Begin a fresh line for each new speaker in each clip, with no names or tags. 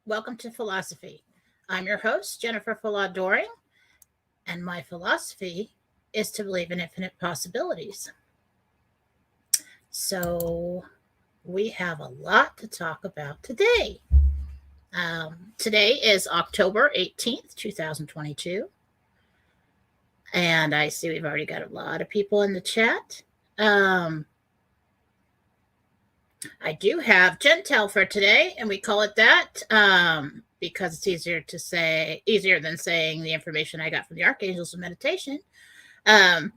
Welcome to Fallawsophy. I'm your host, Jennifer Fallaw-Doering, and my philosophy is to believe in infinite possibilities. So, we have a lot to talk about today. Today is October 18th, 2022, and I see we've already got a lot of people in the chat. I do have Gentel for today, and we call it that because it's easier than saying the information I got from the archangels of meditation. And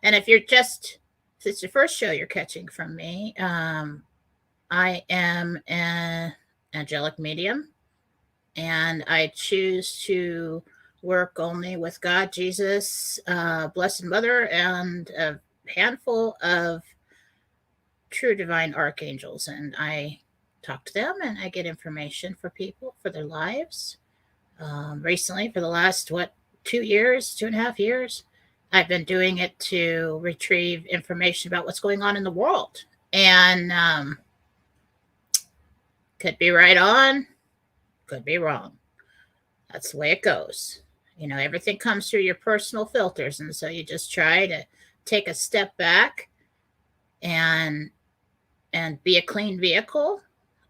if it's your first show you're catching from me, I am an angelic medium, and I choose to work only with God, Jesus, Blessed Mother, and a handful of true divine archangels, and I talk to them and I get information for people for their lives. Recently, for the last 2.5 years, I've been doing it to retrieve information about what's going on in the world, and could be right on, could be wrong. That's the way it goes. Everything comes through your personal filters, and so you just try to take a step back and be a clean vehicle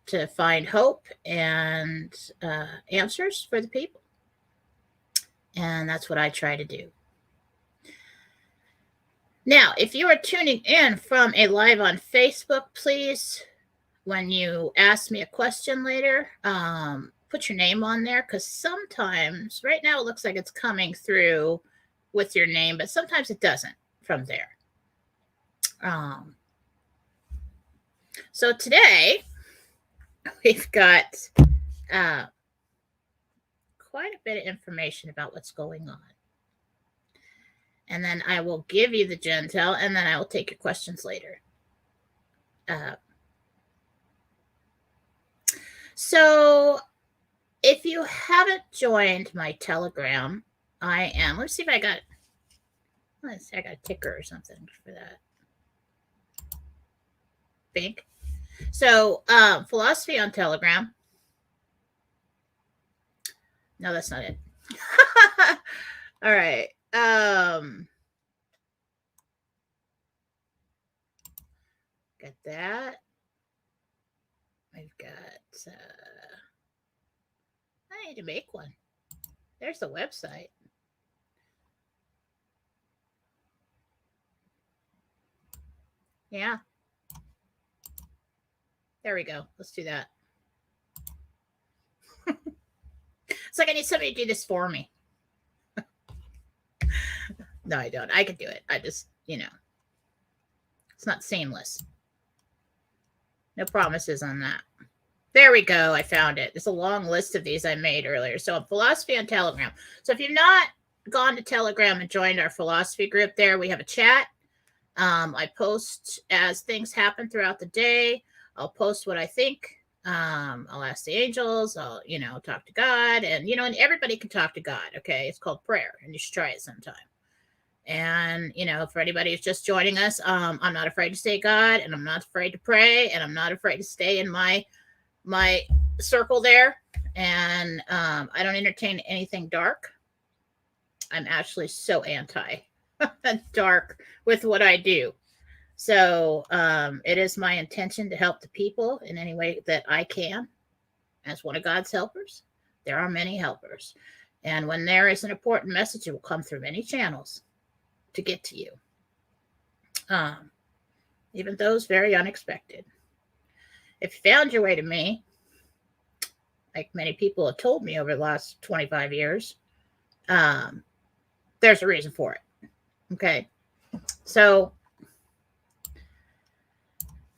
to find hope and answers for the people. And that's what I try to do. Now, if you are tuning in from a live on Facebook, please, when you ask me a question later, put your name on there, because sometimes, right now it looks like it's coming through with your name, but sometimes it doesn't from there. So today, we've got quite a bit of information about what's going on. And then I will give you the Gentel, and then I will take your questions later. So if you haven't joined my Telegram, let's see, I got a ticker or something for that. Big. So, Fallawsophy on Telegram. No, that's not it. All right. Got that. I've got, I need to make one. There's the website. Yeah. There we go. Let's do that. It's like I need somebody to do this for me. No, I don't. I can do it. I just, it's not seamless. No promises on that. There we go. I found it. There's a long list of these I made earlier. So Fallawsophy on Telegram. So if you've not gone to Telegram and joined our Fallawsophy group there, we have a chat. I post as things happen throughout the day. I'll post what I think. I'll ask the angels. I'll, talk to God. And, and everybody can talk to God, okay? It's called prayer, and you should try it sometime. And, for anybody who's just joining us, I'm not afraid to say God, and I'm not afraid to pray, and I'm not afraid to stay in my circle there. And I don't entertain anything dark. I'm actually so anti dark with what I do. So it is my intention to help the people in any way that I can. As one of God's helpers, there are many helpers. And when there is an important message, it will come through many channels to get to you. Even those very unexpected. If you found your way to me, like many people have told me over the last 25 years, there's a reason for it. Okay. So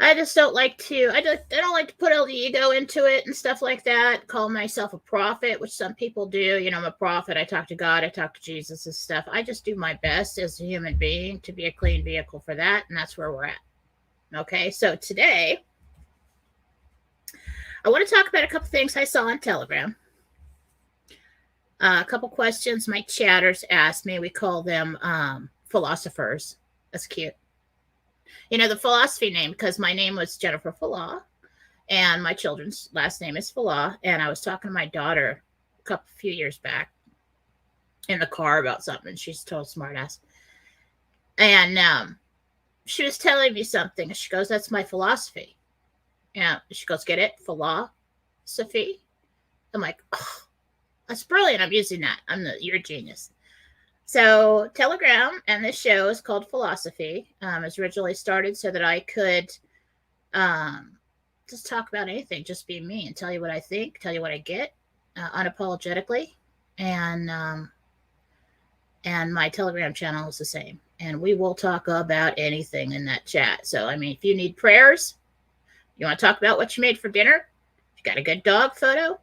I just don't like to, I don't like to put all the ego into it and stuff like that. Call myself a prophet, which some people do. I'm a prophet. I talk to God. I talk to Jesus and stuff. I just do my best as a human being to be a clean vehicle for that. And that's where we're at. Okay. So today, I want to talk about a couple things I saw on Telegram. A couple questions my chatters asked me. We call them philosophers. That's cute. The Fallawsophy name, because my name was Jennifer Fallaw, And my children's last name is Fallaw. And I was talking to my daughter a few years back in the car about something. She's a total smartass. And she was telling me something. She goes, "That's my philosophy." And she goes, "Get it? Fallawsophy." I'm like, "Oh, that's brilliant. I'm using that. You're a genius." So Telegram and this show is called Fallawsophy. It was originally started so that I could just talk about anything, just be me and tell you what I think, tell you what I get, unapologetically. And my Telegram channel is the same. And we will talk about anything in that chat. So, I mean, if you need prayers, you want to talk about what you made for dinner, you got a good dog photo,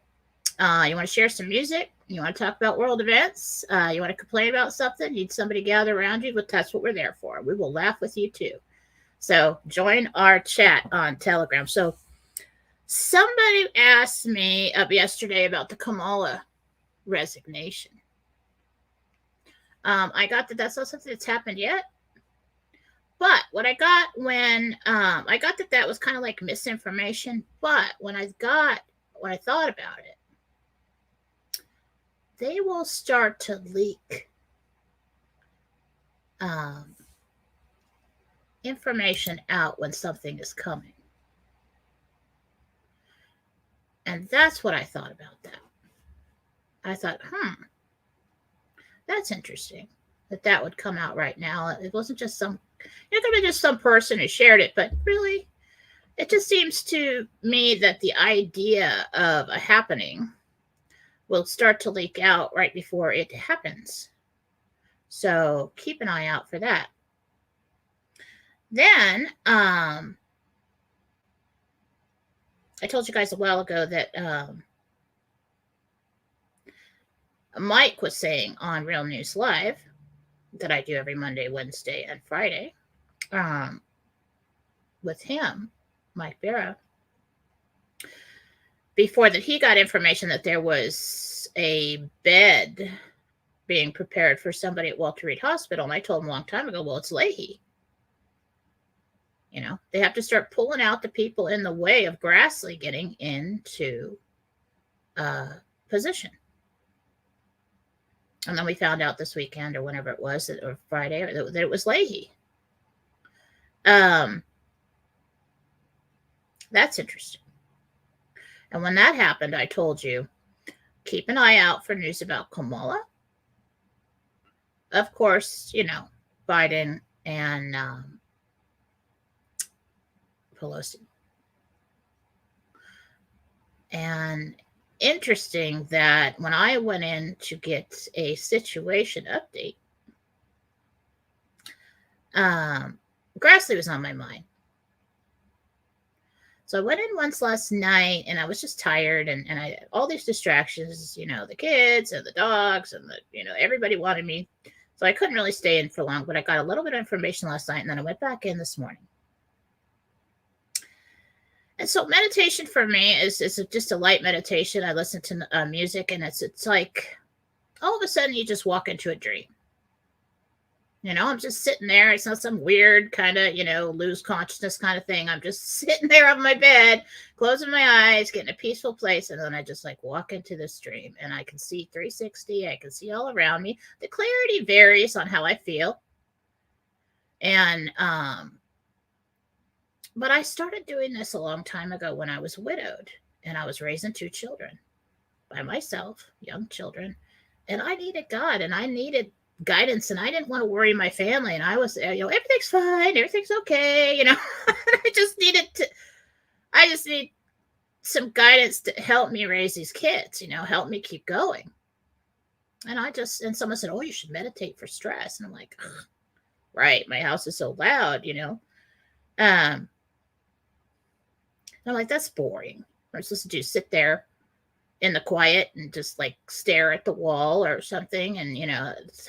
you want to share some music, you want to talk about world events, you want to complain about something, you need somebody to gather around you, but that's what we're there for. We will laugh with you too. So join our chat on Telegram. So somebody asked me up yesterday about the Kamala resignation. I got that that's not something that's happened yet. But what I got when I got that was kind of like misinformation. But when I thought about it, they will start to leak information out when something is coming. And that's what I thought about that. I thought, that's interesting that would come out right now. It wasn't just some, it could be just some person who shared it, but really, it just seems to me that the idea of a happening will start to leak out right before it happens. So keep an eye out for that. Then, I told you guys a while ago that Mike was saying on Real News Live that I do every Monday, Wednesday, and Friday with him, Mike Barra, before that he got information that there was a bed being prepared for somebody at Walter Reed Hospital. And I told him a long time ago, well, it's Leahy. You know, they have to start pulling out the people in the way of Grassley getting into position. And then we found out this weekend or whenever it was, or Friday, that it was Leahy. That's interesting. And when that happened, I told you, keep an eye out for news about Kamala. Of course, you know, Biden and Pelosi. And interesting that when I went in to get a situation update, Grassley was on my mind. So I went in once last night and I was just tired and I had all these distractions, you know, the kids and the dogs and everybody wanted me. So I couldn't really stay in for long, but I got a little bit of information last night and then I went back in this morning. And so meditation for me is just a light meditation. I listen to music and it's like all of a sudden you just walk into a dream. You know, I'm just sitting there. It's not some weird kind of, lose consciousness kind of thing. I'm just sitting there on my bed, closing my eyes, getting a peaceful place. And then I just like walk into this dream and I can see 360. I can see all around me. The clarity varies on how I feel. And, but I started doing this a long time ago when I was widowed and I was raising 2 children by myself, young children. And I needed God and I needed guidance and I didn't want to worry my family. And I was, everything's fine. Everything's okay. I just need some guidance to help me raise these kids, help me keep going. And someone said, oh, you should meditate for stress. And I'm like, right. My house is so loud, I'm like, that's boring. I'm supposed to sit there in the quiet and just like stare at the wall or something. And,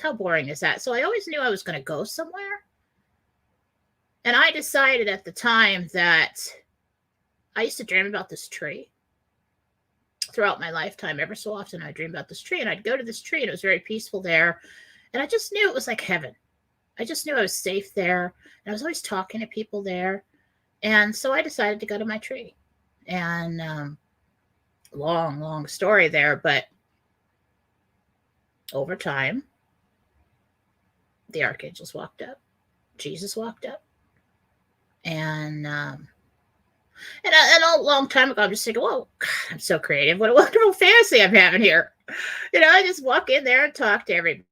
how boring is that? So I always knew I was going to go somewhere. And I decided at the time that I used to dream about this tree throughout my lifetime. Ever so often I dream about this tree and I'd go to this tree and it was very peaceful there. And I just knew it was like heaven. I just knew I was safe there. And I was always talking to people there. And so I decided to go to my tree. And long story there, but over time, the archangels walked up, Jesus walked up, and a long time ago, I'm just thinking, "Whoa, God, I'm so creative! What a wonderful fantasy I'm having here." I just walk in there and talk to everybody.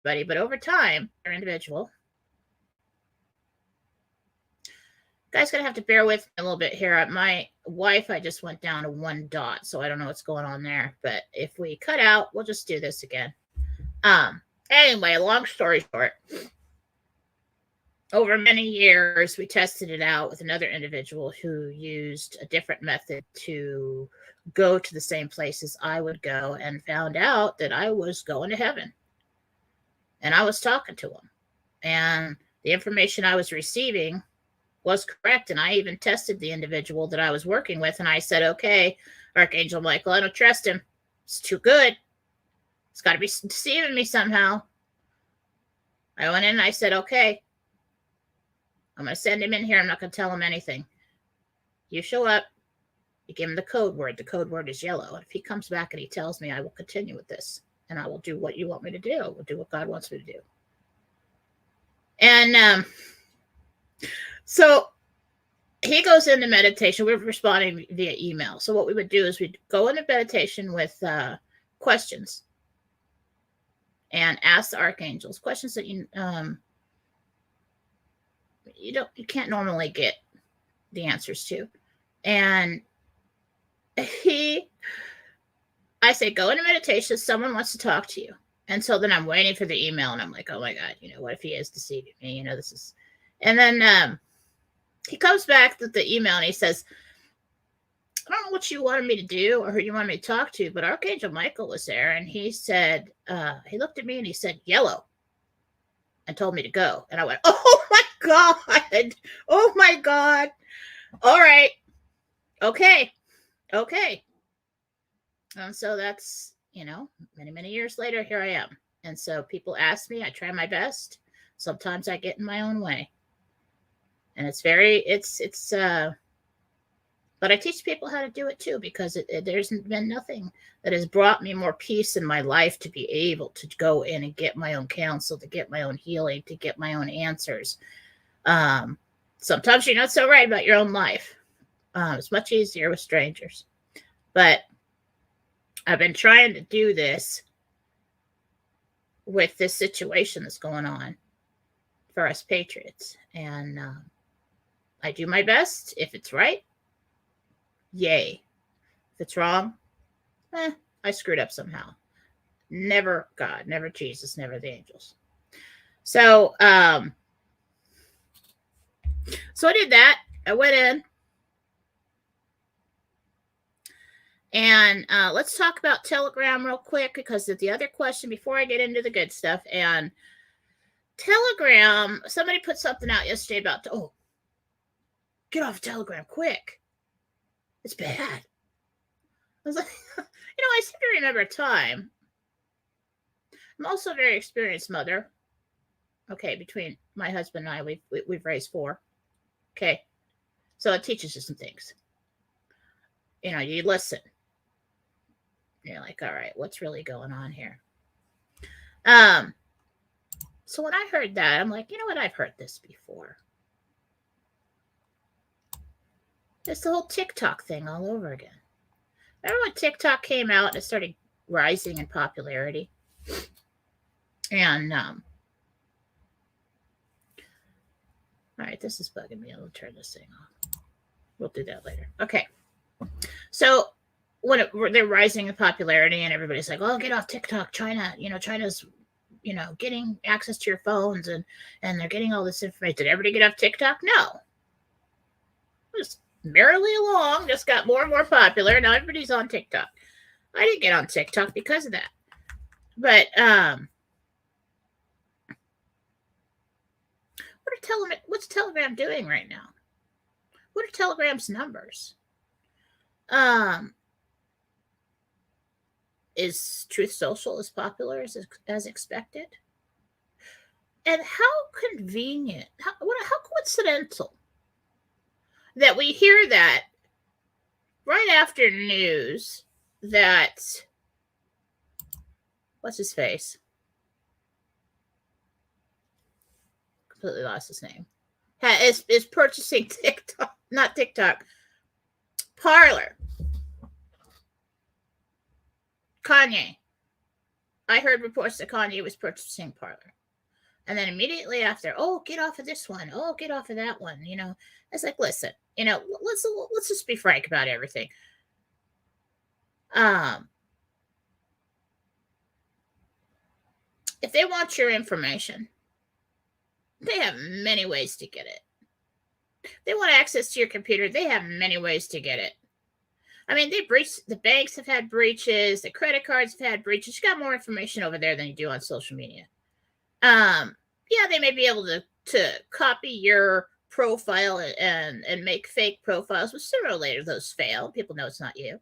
But over time, they're individual. Guys, gonna have to bear with me a little bit here. My Wi-Fi just went down to 1 dot, so I don't know what's going on there. But if we cut out, we'll just do this again. Anyway, long story short, over many years, we tested it out with another individual who used a different method to go to the same places I would go, and found out that I was going to heaven. And I was talking to him, and the information I was receiving was correct. And I even tested the individual that I was working with, and I said, okay, Archangel Michael, I don't trust him. It's too good. It's got to be deceiving me somehow. I went in and I said, okay, I'm going to send him in here. I'm not going to tell him anything. You show up, you give him the code word. The code word is yellow. And if he comes back and he tells me, I will continue with this, and I will do what you want me to do. I will do what God wants me to do. And so he goes into meditation. We're responding via email. So what we would do is we'd go into meditation with questions, and ask the archangels questions that you can't normally get the answers to. And I say, go into meditation. Someone wants to talk to you. And so then I'm waiting for the email, and I'm like, oh my God, what if he is deceiving me? This is, and then he comes back with the email, and he says, I don't know what you wanted me to do or who you wanted me to talk to, but Archangel Michael was there, and he said, he looked at me and he said, yellow, and told me to go. And I went, oh my God. Oh my God. All right. Okay. And so that's, many, many years later, here I am. And so people ask me, I try my best. Sometimes I get in my own way. And but I teach people how to do it too, because there's been nothing that has brought me more peace in my life to be able to go in and get my own counsel, to get my own healing, to get my own answers. Sometimes you're not so right about your own life. It's much easier with strangers. But I've been trying to do this with this situation that's going on for us patriots. And I do my best. If it's right, yay. If it's wrong, I screwed up somehow. Never God, never Jesus, never the angels. So I did that. I went in. And let's talk about Telegram real quick, because of the other question before I get into the good stuff. And Telegram, somebody put something out yesterday about, get off Telegram quick. It's bad. I was like, I seem to remember a time. I'm also a very experienced mother. Okay, between my husband and I, we've raised 4. Okay, so it teaches you some things. You listen. You're like, all right, what's really going on here? So when I heard that, I'm like, you know what? I've heard this before. It's the whole TikTok thing all over again. Remember when TikTok came out and it started rising in popularity? And all right, this is bugging me. I'll turn this thing off. We'll do that later. Okay. So when they're rising in popularity, and everybody's like, oh, get off TikTok. China's, getting access to your phones, and they're getting all this information. Did everybody get off TikTok? No. Just merrily along, just got more and more popular. Now everybody's on TikTok. I didn't get on TikTok because of that. But what's Telegram doing right now? What are Telegram's numbers? Is Truth Social as popular as expected? And how convenient, how coincidental that we hear that right after news that, what's his face? Completely lost his name. Is purchasing TikTok, not TikTok, Parlor. Kanye. I heard reports that Kanye was purchasing Parlor. And then immediately after, oh, get off of this one. Oh, get off of that one. It's like, listen, let's just be frank about everything. If they want your information, they have many ways to get it. They want access to your computer, they have many ways to get it. I mean, the banks have had breaches, the credit cards have had breaches. You got more information over there than you do on social media. Yeah, they may be able to copy your profile and make fake profiles, but sooner or later those fail. People know it's not you.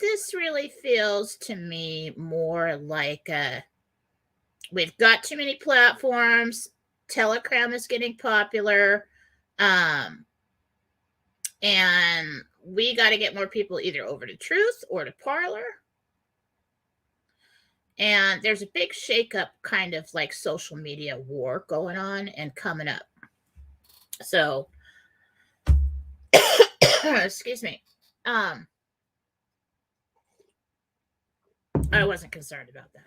This really feels to me more like we've got too many platforms. Telegram is getting popular. And we got to get more people either over to Truth or to Parlor. And there's a big shakeup, kind of like social media war going on and coming up. So, excuse me. I wasn't concerned about that.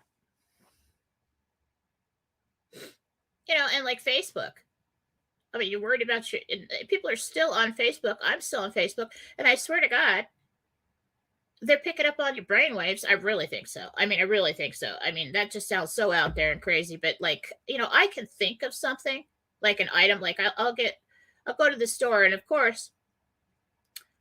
And like Facebook. I mean, you're worried about people are still on Facebook. I'm still on Facebook. And I swear to God, they're picking up on your brainwaves. I really think so. I really think so. That just sounds so out there and crazy. But like, I can think of something like an item. Like I'll go to the store. And of course,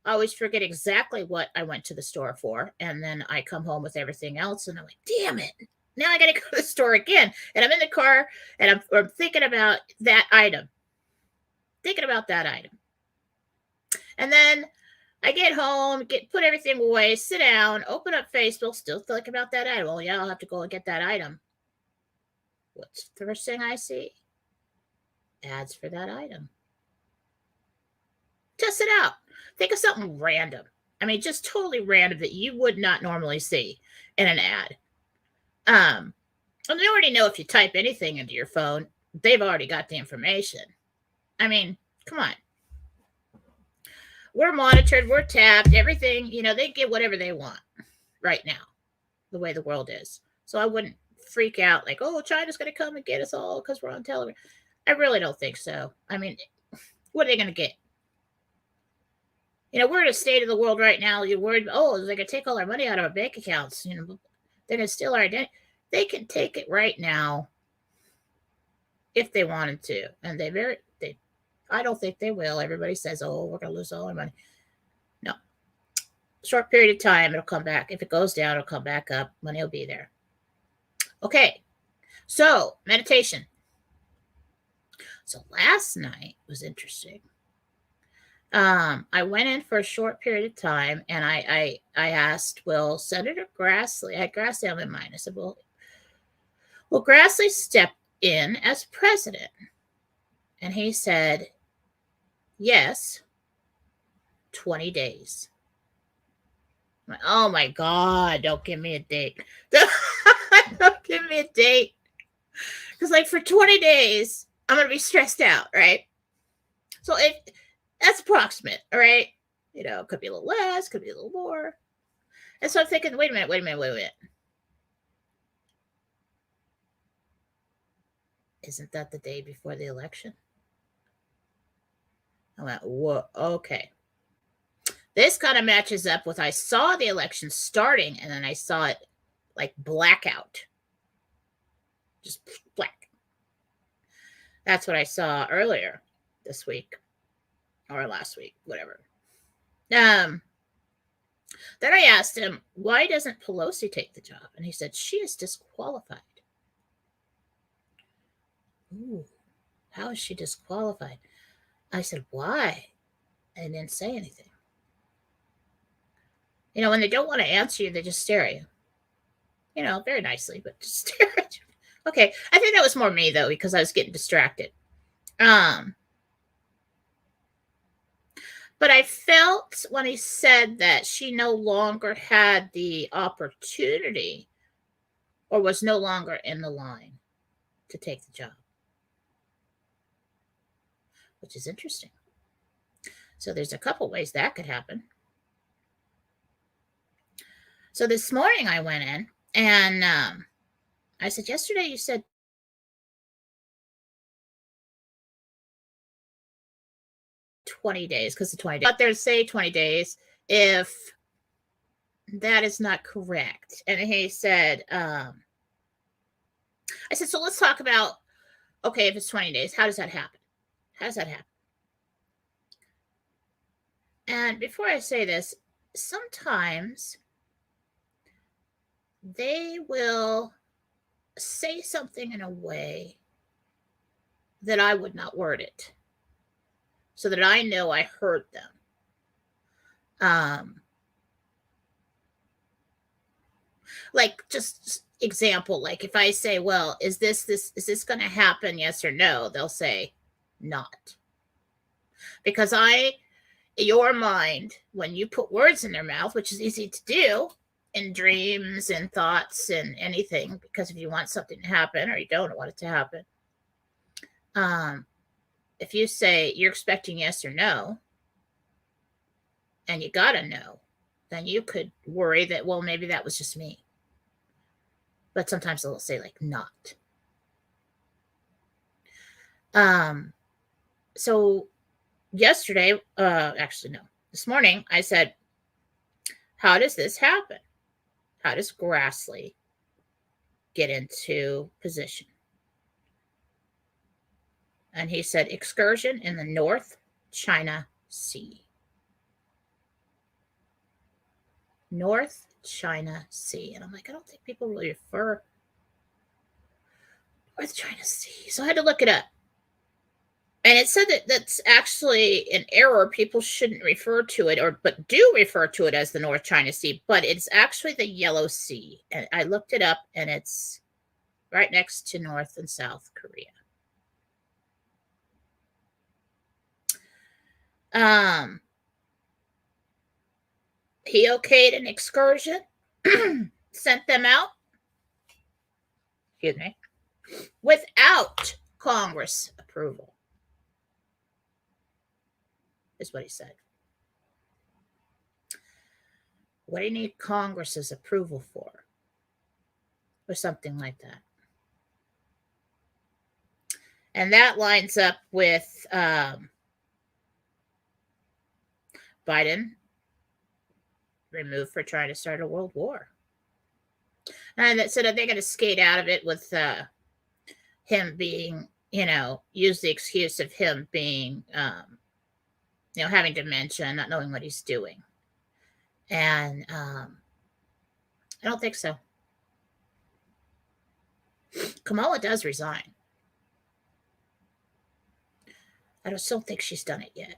I always forget exactly what I went to the store for. And then I come home with everything else. And I'm like, damn it. Now I got to go to the store again. And I'm in the car and I'm thinking about that item. And then I get home, put everything away, sit down, open up Facebook, still think about that item. Oh, yeah, I'll have to go and get that item. What's the first thing I see? Ads for that item. Test it out. Think of something random. Just totally random that you would not normally see in an ad. And they already know if you type anything into your phone, they've already got the information. Come on. We're monitored, we're tapped, everything, they get whatever they want right now, the way the world is. So I wouldn't freak out like, oh, China's going to come and get us all because we're on television. I really don't think so. What are they going to get? We're in a state of the world right now. You're worried, oh, they're going to take all our money out of our bank accounts. They're going to steal our identity. They can take it right now if they wanted to. And I don't think they will. Everybody says, oh, we're going to lose all our money. No. Short period of time, it'll come back. If it goes down, it'll come back up. Money will be there. Okay. So, meditation. So, last night was interesting. I went in for a short period of time, and I asked, will Senator Grassley, I had Grassley on my mind. I said, will Grassley step in as president? And he said, yes, 20 days. I'm like, oh my God, don't give me a date. Don't give me a date. Because like for 20 days, I'm going to be stressed out, right? So that's approximate, all right? It could be a little less, could be a little more. And so I'm thinking, wait a minute. Isn't that the day before the election? I went, whoa, okay. This kind of matches up with I saw the election starting and then I saw it like blackout. Just black. That's what I saw earlier this week or last week, whatever. Then I asked him, why doesn't Pelosi take the job? And he said, she is disqualified. Ooh, how is she disqualified? I said, why? And didn't say anything. When they don't want to answer you, they just stare at you. Very nicely, but just stare at you. Okay. I think that was more me though, because I was getting distracted. But I felt when he said that she no longer had the opportunity or was no longer in the line to take the job, which is interesting. So there's a couple ways that could happen. So this morning I went in and I said, yesterday you said 20 days because the 20 days out there say 20 days if that is not correct. And he said, I said, so let's talk about, okay, if it's 20 days, how does that happen? How does that happen? And before I say this, sometimes they will say something in a way that I would not word it so that I know I heard them. Like just example, like if I say, well, is this going to happen? Yes or no? They'll say not. Because your mind, when you put words in their mouth, which is easy to do in dreams and thoughts and anything, because if you want something to happen or you don't want it to happen, if you say you're expecting yes or no, and you gotta know, then you could worry that, well, maybe that was just me. But sometimes they'll say like not. So yesterday, actually no, this morning I said, how does this happen? How does Grassley get into position? And he said, excursion in the North China Sea. North China Sea. And I'm like, I don't think people really refer North China Sea. So I had to look it up. And it said that that's actually an error. People shouldn't refer to it, but do refer to it as the North China Sea, but it's actually the Yellow Sea. And I looked it up, and it's right next to North and South Korea. He okayed an excursion, sent them out, excuse me, without Congress approval, is what he said. What do you need Congress's approval for? Or something like that. And that lines up with Biden removed for trying to start a world war. And so that they're going to skate out of it with him being, use the excuse of him being, having dementia, not knowing what he's doing. And I don't think so. Kamala does resign. I still think she's done it yet.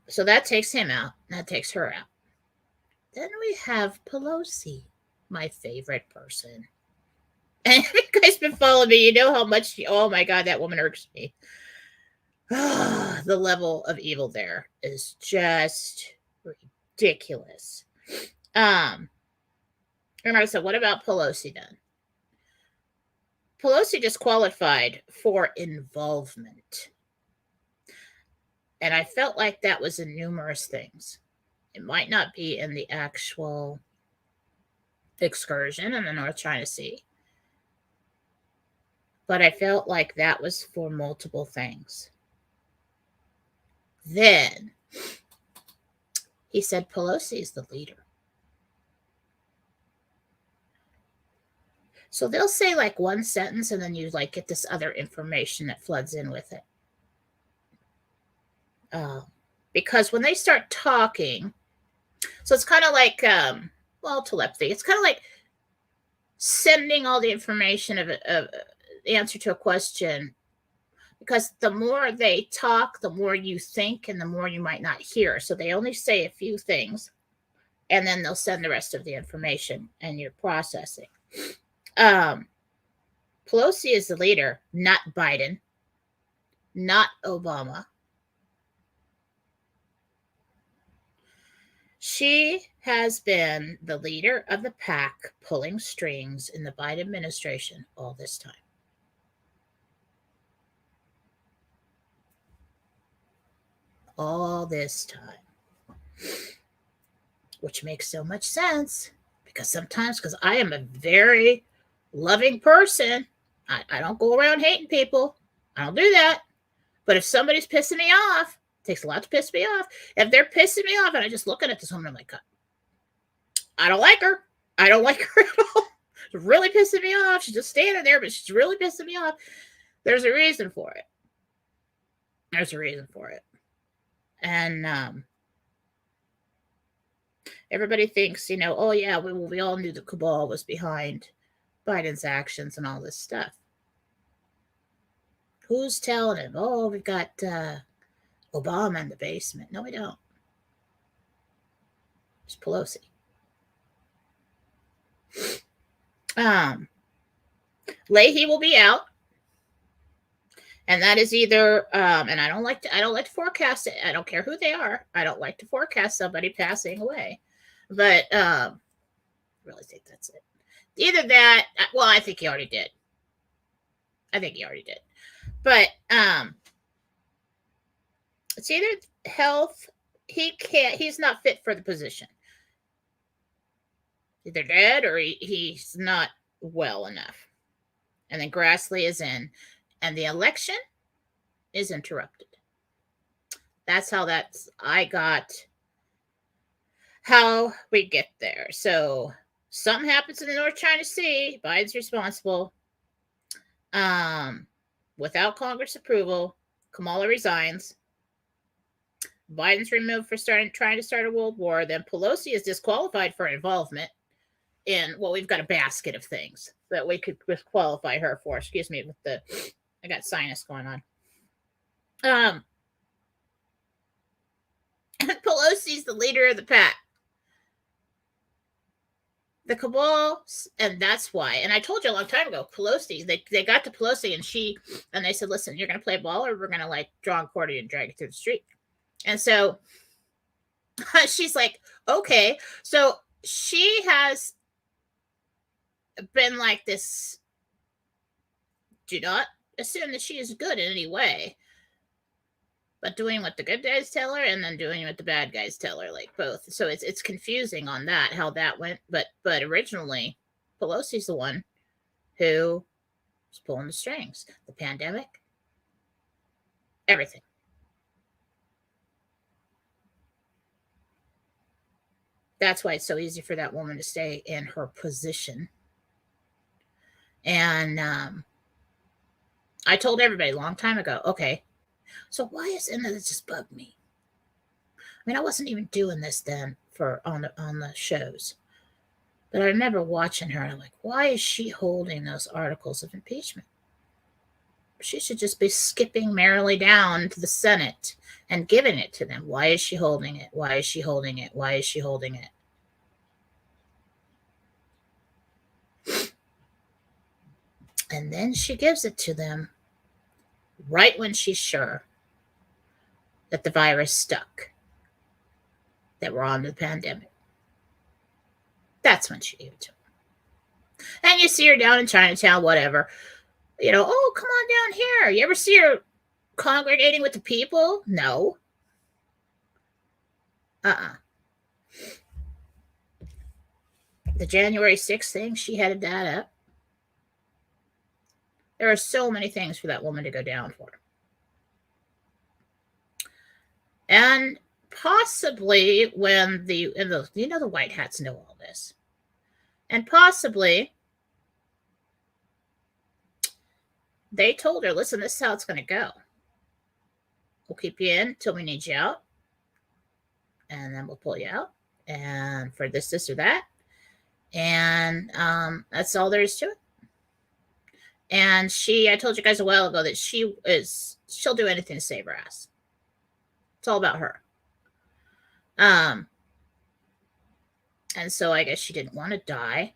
So that takes him out. That takes her out. Then we have Pelosi, my favorite person. And if you guys been following me, you know how much, oh my God, that woman irks me. The level of evil there is just ridiculous. And I said, what about Pelosi then? Pelosi just qualified for involvement. And I felt like that was in numerous things. It might not be in the actual excursion in the North China Sea, but I felt like that was for multiple things. Then he said Pelosi is the leader. So they'll say like one sentence and then you like get this other information that floods in with it. Because when they start talking, so it's kind of like, telepathy. It's kind of like sending all the information of the answer to a question, because the more they talk, the more you think and the more you might not hear. So they only say a few things and then they'll send the rest of the information and you're processing. Pelosi is the leader, not Biden, not Obama. She has been the leader of the pack pulling strings in the Biden administration all this time. All this time. Which makes so much sense because I am a very loving person. I don't go around hating people. I don't do that. But if somebody's pissing me off, it takes a lot to piss me off. If they're pissing me off and I'm just looking at this woman, I'm like, I don't like her. I don't like her at all. She's really pissing me off. She's just standing there, but she's really pissing me off. There's a reason for it. There's a reason for it. And everybody thinks, oh yeah, we all knew the cabal was behind Biden's actions and all this stuff. Who's telling him? Oh, we've got Obama in the basement. No, we don't. It's Pelosi. Leahy will be out, and that is either. And I don't like to forecast it. I don't care who they are. I don't like to forecast somebody passing away, but I really think that's it. Either that. Well, I think he already did. But it's either health. He's not fit for the position. Either dead or he's not well enough. And then Grassley is in. And the election is interrupted. That's I got how we get there. So something happens in the North China Sea. Biden's responsible. Without Congress approval, Kamala resigns. Biden's removed for trying to start a world war. Then Pelosi is disqualified for involvement in, we've got a basket of things that we could disqualify her for. Excuse me, I got sinus going on. And Pelosi's the leader of the pack. The cabal, and that's why. And I told you a long time ago, Pelosi, they got to Pelosi and they said, listen, you're going to play ball or we're going to draw a cord and drag it through the street. And so she's like, okay. So she has been like this. Do not assume that she is good in any way, but doing what the good guys tell her and then doing what the bad guys tell her, like both. So it's confusing on that, how that went. But originally, Pelosi's the one who was pulling the strings. The pandemic, everything. That's why it's so easy for that woman to stay in her position. And I told everybody a long time ago, okay, so why isn't it? It just bugged me. I mean, I wasn't even doing this then on the shows, but I remember watching her and I'm like, why is she holding those articles of impeachment? She should just be skipping merrily down to the Senate and giving it to them. Why is she holding it? Why is she holding it? Why is she holding it? And then she gives it to them right when she's sure that the virus stuck, that we're on to the pandemic. That's when she gave it to them. And you see her down in Chinatown, whatever. Oh, come on down here. You ever see her congregating with the people? No. The January 6th thing, she headed that up. There are so many things for that woman to go down for. And possibly when the white hats know all this. And possibly they told her, listen, this is how it's going to go. We'll keep you in until we need you out. And then we'll pull you out. And for this or that. And that's all there is to it. And I told you guys a while ago that she'll do anything to save her ass. It's all about her. And so I guess she didn't want to die.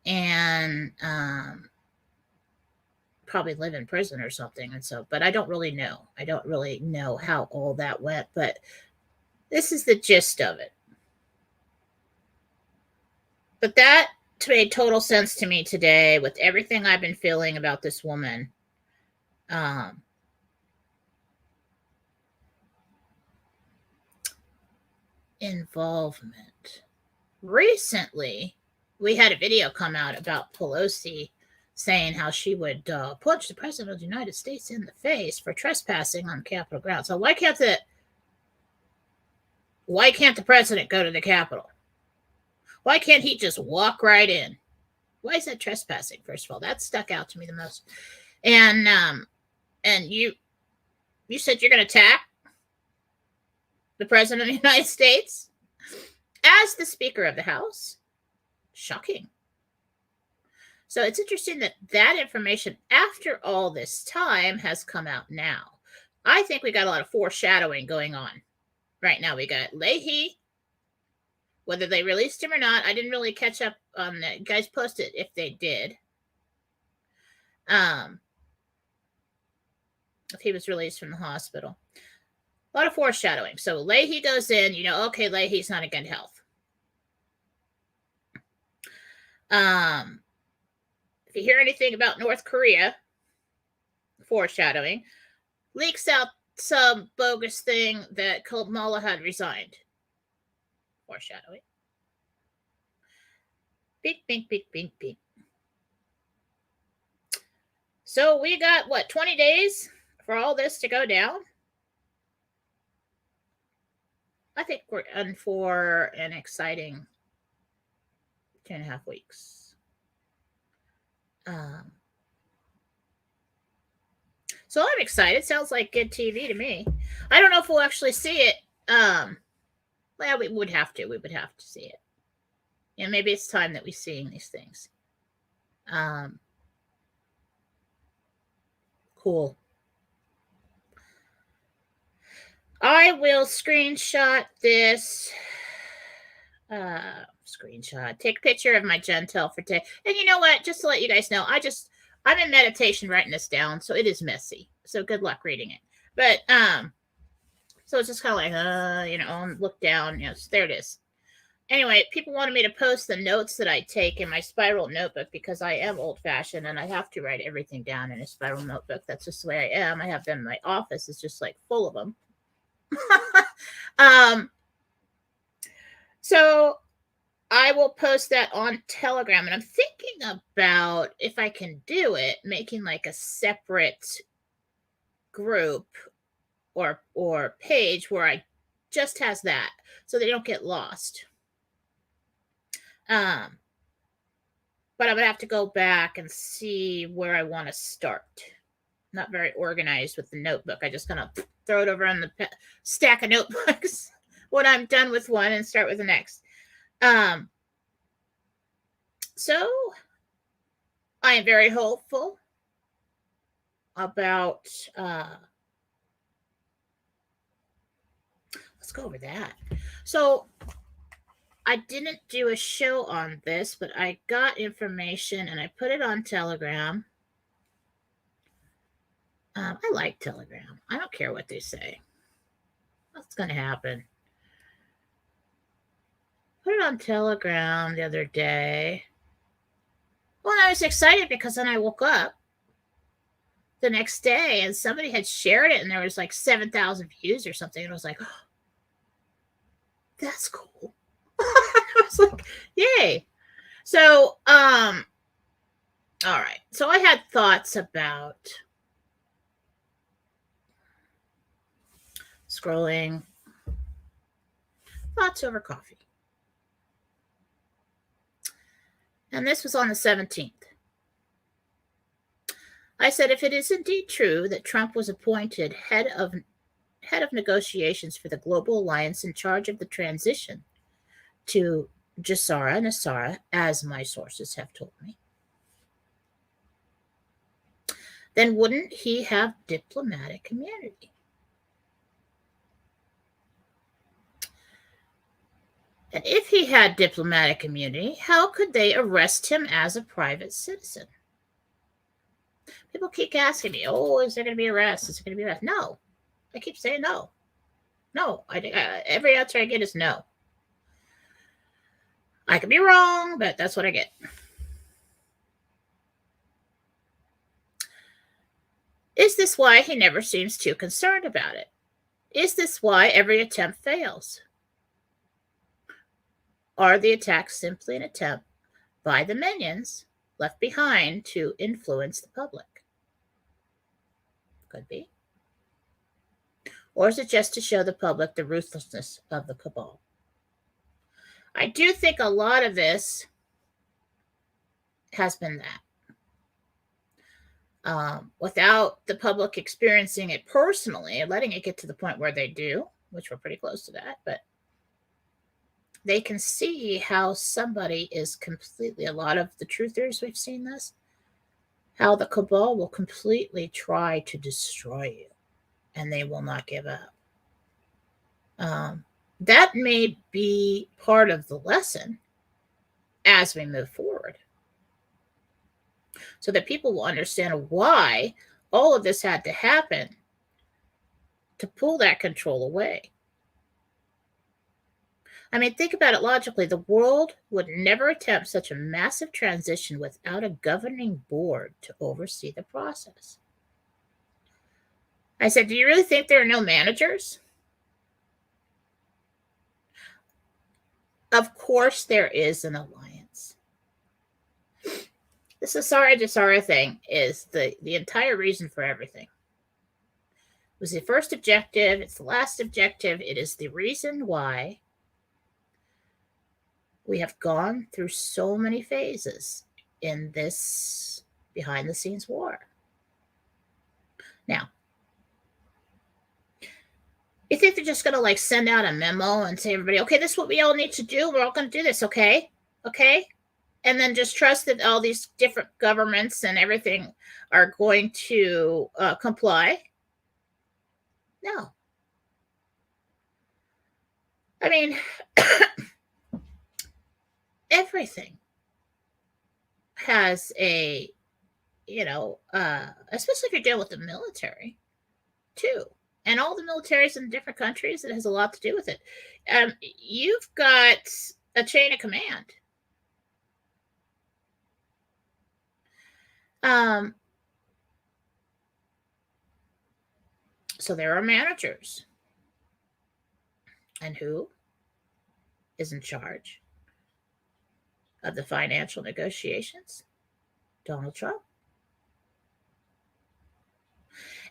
and probably live in prison or something. And so, but I don't really know. I don't really know how all that went, but this is the gist of it. But that made total sense to me today with everything I've been feeling about this woman. Involvement. Recently, we had a video come out about Pelosi saying how she would punch the president of the United States in the face for trespassing on Capitol grounds. So why can't the president go to the Capitol? Why can't he just walk right in? Why is that trespassing? First of all, that stuck out to me the most. And you said you're going to attack the president of the United States as the Speaker of the House. Shocking. So it's interesting that information, after all this time, has come out now. I think we got a lot of foreshadowing going on right now. We got Leahy, whether they released him or not. I didn't really catch up on that. You guys posted if they did. If he was released from the hospital. A lot of foreshadowing. So Leahy goes in, okay, Leahy's not against health. If you hear anything about North Korea, foreshadowing, leaks out some bogus thing that Kamala had resigned. Foreshadowing. Bink, bink, bink, bink, bink. So we got, 20 days for all this to go down? I think we're in for an exciting 2.5 weeks. So I'm excited. Sounds like good TV to me. I don't know if we'll actually see it. Well, we would have to. We would have to see it. And maybe it's time that we're seeing these things. Cool. I will screenshot this. Take a picture of my Gentel for today. And you know what? Just to let you guys know, I'm in meditation writing this down, so it is messy. So good luck reading it. But so it's just kind of like look down, so there it is. Anyway, people wanted me to post the notes that I take in my spiral notebook because I am old-fashioned and I have to write everything down in a spiral notebook. That's just the way I am. I have them in my office. It's just like full of them. So I will post that on Telegram, and I'm thinking about, if I can do it, making like a separate group or page where I just has that so they don't get lost. But I'm gonna have to go back and see where I want to start. Not very organized with the notebook. I just gonna throw it over on the stack of notebooks when I'm done with one and start with the next. So I am very hopeful about let's go over that. So I didn't do a show on this, but I got information and I put it on Telegram. I like Telegram. I don't care what they say. What's going to happen? Put it on Telegram the other day. Well, I was excited because then I woke up the next day and somebody had shared it and there was like 7,000 views or something. And I was like, oh, that's cool. I was like, yay. So, all right. So I had thoughts about scrolling, thoughts over coffee. And this was on the 17th. I said, if it is indeed true that Trump was appointed head of negotiations for the Global Alliance in charge of the transition to Jassara Nassara, as my sources have told me, then wouldn't he have diplomatic immunity? And if he had diplomatic immunity, how could they arrest him as a private citizen? People keep asking me, oh, is there going to be arrest? Is there going to be arrest? No. I keep saying no. No. Every answer I get is no. I could be wrong, but that's what I get. Is this why he never seems too concerned about it? Is this why every attempt fails? Are the attacks simply an attempt by the minions left behind to influence the public? Could be. Or is it just to show the public the ruthlessness of the cabal? I do think a lot of this has been that. Without the public experiencing it personally and letting it get to the point where they do, which we're pretty close to that, but they can see how somebody is completely, a lot of the truthers, we've seen this, how the cabal will completely try to destroy you and they will not give up. That may be part of the lesson as we move forward, so that people will understand why all of this had to happen to pull that control away. I mean, think about it logically. The world would never attempt such a massive transition without a governing board to oversee the process. I said, do you really think there are no managers? Of course there is an alliance. This Asara Jasara thing is the entire reason for everything. It was the first objective. It's the last objective. It is the reason why we have gone through so many phases in this behind-the-scenes war. Now, you think they're just going to send out a memo and say, everybody, okay, this is what we all need to do. We're all going to do this, okay? Okay? And then just trust that all these different governments and everything are going to comply? No. I mean, everything has a, especially if you're dealing with the military, too. And all the militaries in different countries, it has a lot to do with it. You've got a chain of command. So there are managers. And who is in charge of the financial negotiations? Donald Trump.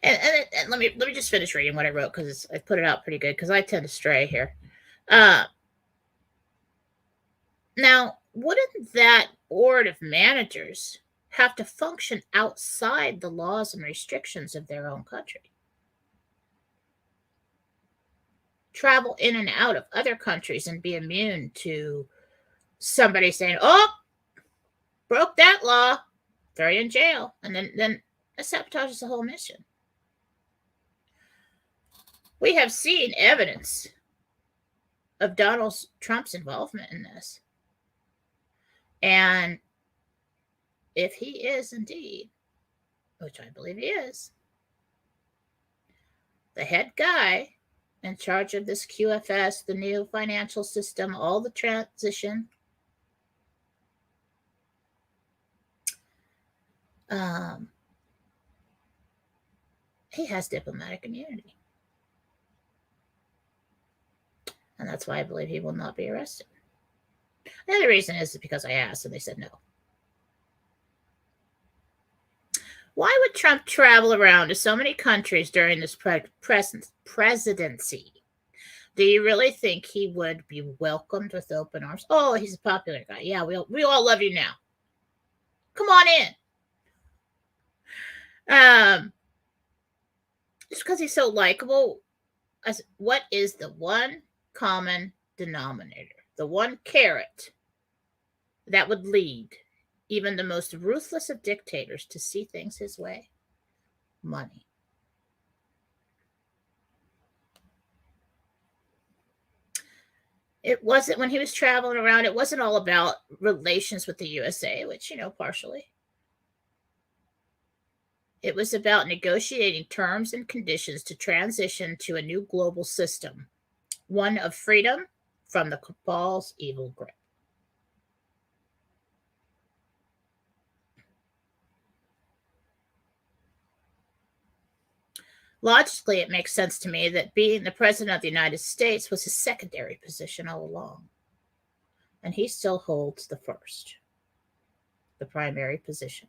And let me just finish reading what I wrote, because I put it out pretty good, because I tend to stray here. Now, wouldn't that board of managers have to function outside the laws and restrictions of their own country? Travel in and out of other countries and be immune to somebody saying, oh, broke that law, throw you in jail. And then it sabotages the whole mission. We have seen evidence of Donald Trump's involvement in this. And if he is indeed, which I believe he is, the head guy in charge of this QFS, the new financial system, all the transition, he has diplomatic immunity. And that's why I believe he will not be arrested. The other reason is because I asked and they said no. Why would Trump travel around to so many countries during this presidency? Do you really think he would be welcomed with open arms? Oh, he's a popular guy. Yeah, we all love you now. Come on in. Just because he's so likable, what is the one common denominator? The one carrot that would lead even the most ruthless of dictators to see things his way? Money. It wasn't, when he was traveling around, it wasn't all about relations with the USA, which, partially. It was about negotiating terms and conditions to transition to a new global system, one of freedom from the cabal's evil grip. Logically, it makes sense to me that being the president of the United States was his secondary position all along. And he still holds the first, the primary position.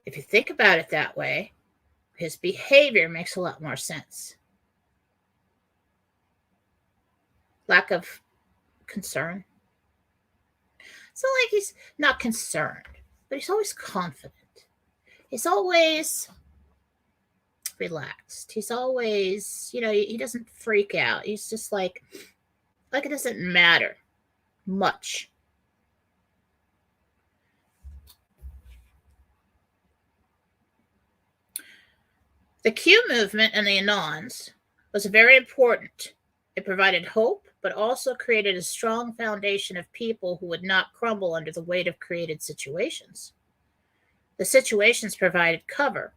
If you think about it that way, his behavior makes a lot more sense. Lack of concern. It's not like he's not concerned, but he's always confident. He's always relaxed. He's always, he doesn't freak out. He's just like it doesn't matter much. The Q movement and the Anons was very important. It provided hope, but also created a strong foundation of people who would not crumble under the weight of created situations. The situations provided cover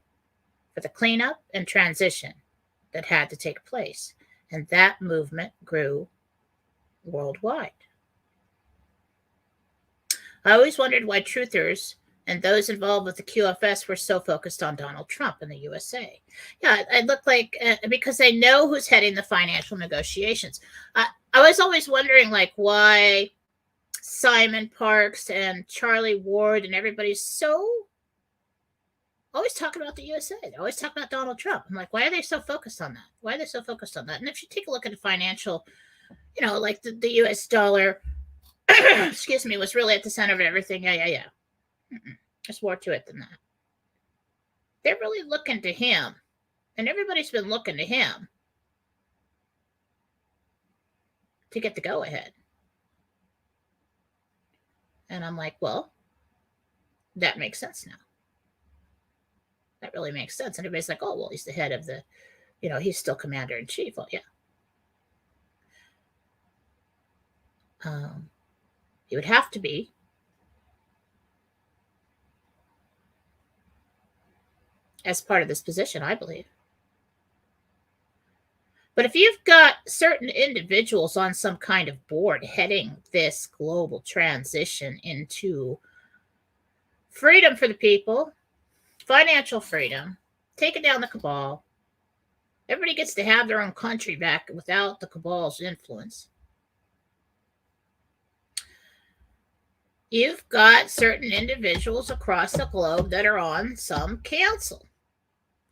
for the cleanup and transition that had to take place, and that movement grew worldwide. I always wondered why truthers and those involved with the QFS were so focused on Donald Trump and the USA. Yeah, it looked like, because they know who's heading the financial negotiations. I was always wondering, why Simon Parks and Charlie Ward and everybody's so always talking about the USA. They're always talking about Donald Trump. I'm like, why are they so focused on that? Why are they so focused on that? And if you take a look at the financial, like the US dollar, excuse me, was really at the center of everything. Yeah. There's more to it than that. They're really looking to him, and everybody's been looking to him to get the go-ahead. And I'm like, well, that makes sense now. That really makes sense. And everybody's like, oh, well, he's the head of the, he's still commander-in-chief. Well, yeah. He would have to be. As part of this position, I believe. But if you've got certain individuals on some kind of board heading this global transition into freedom for the people, financial freedom, taking down the cabal, everybody gets to have their own country back without the cabal's influence. You've got certain individuals across the globe that are on some council,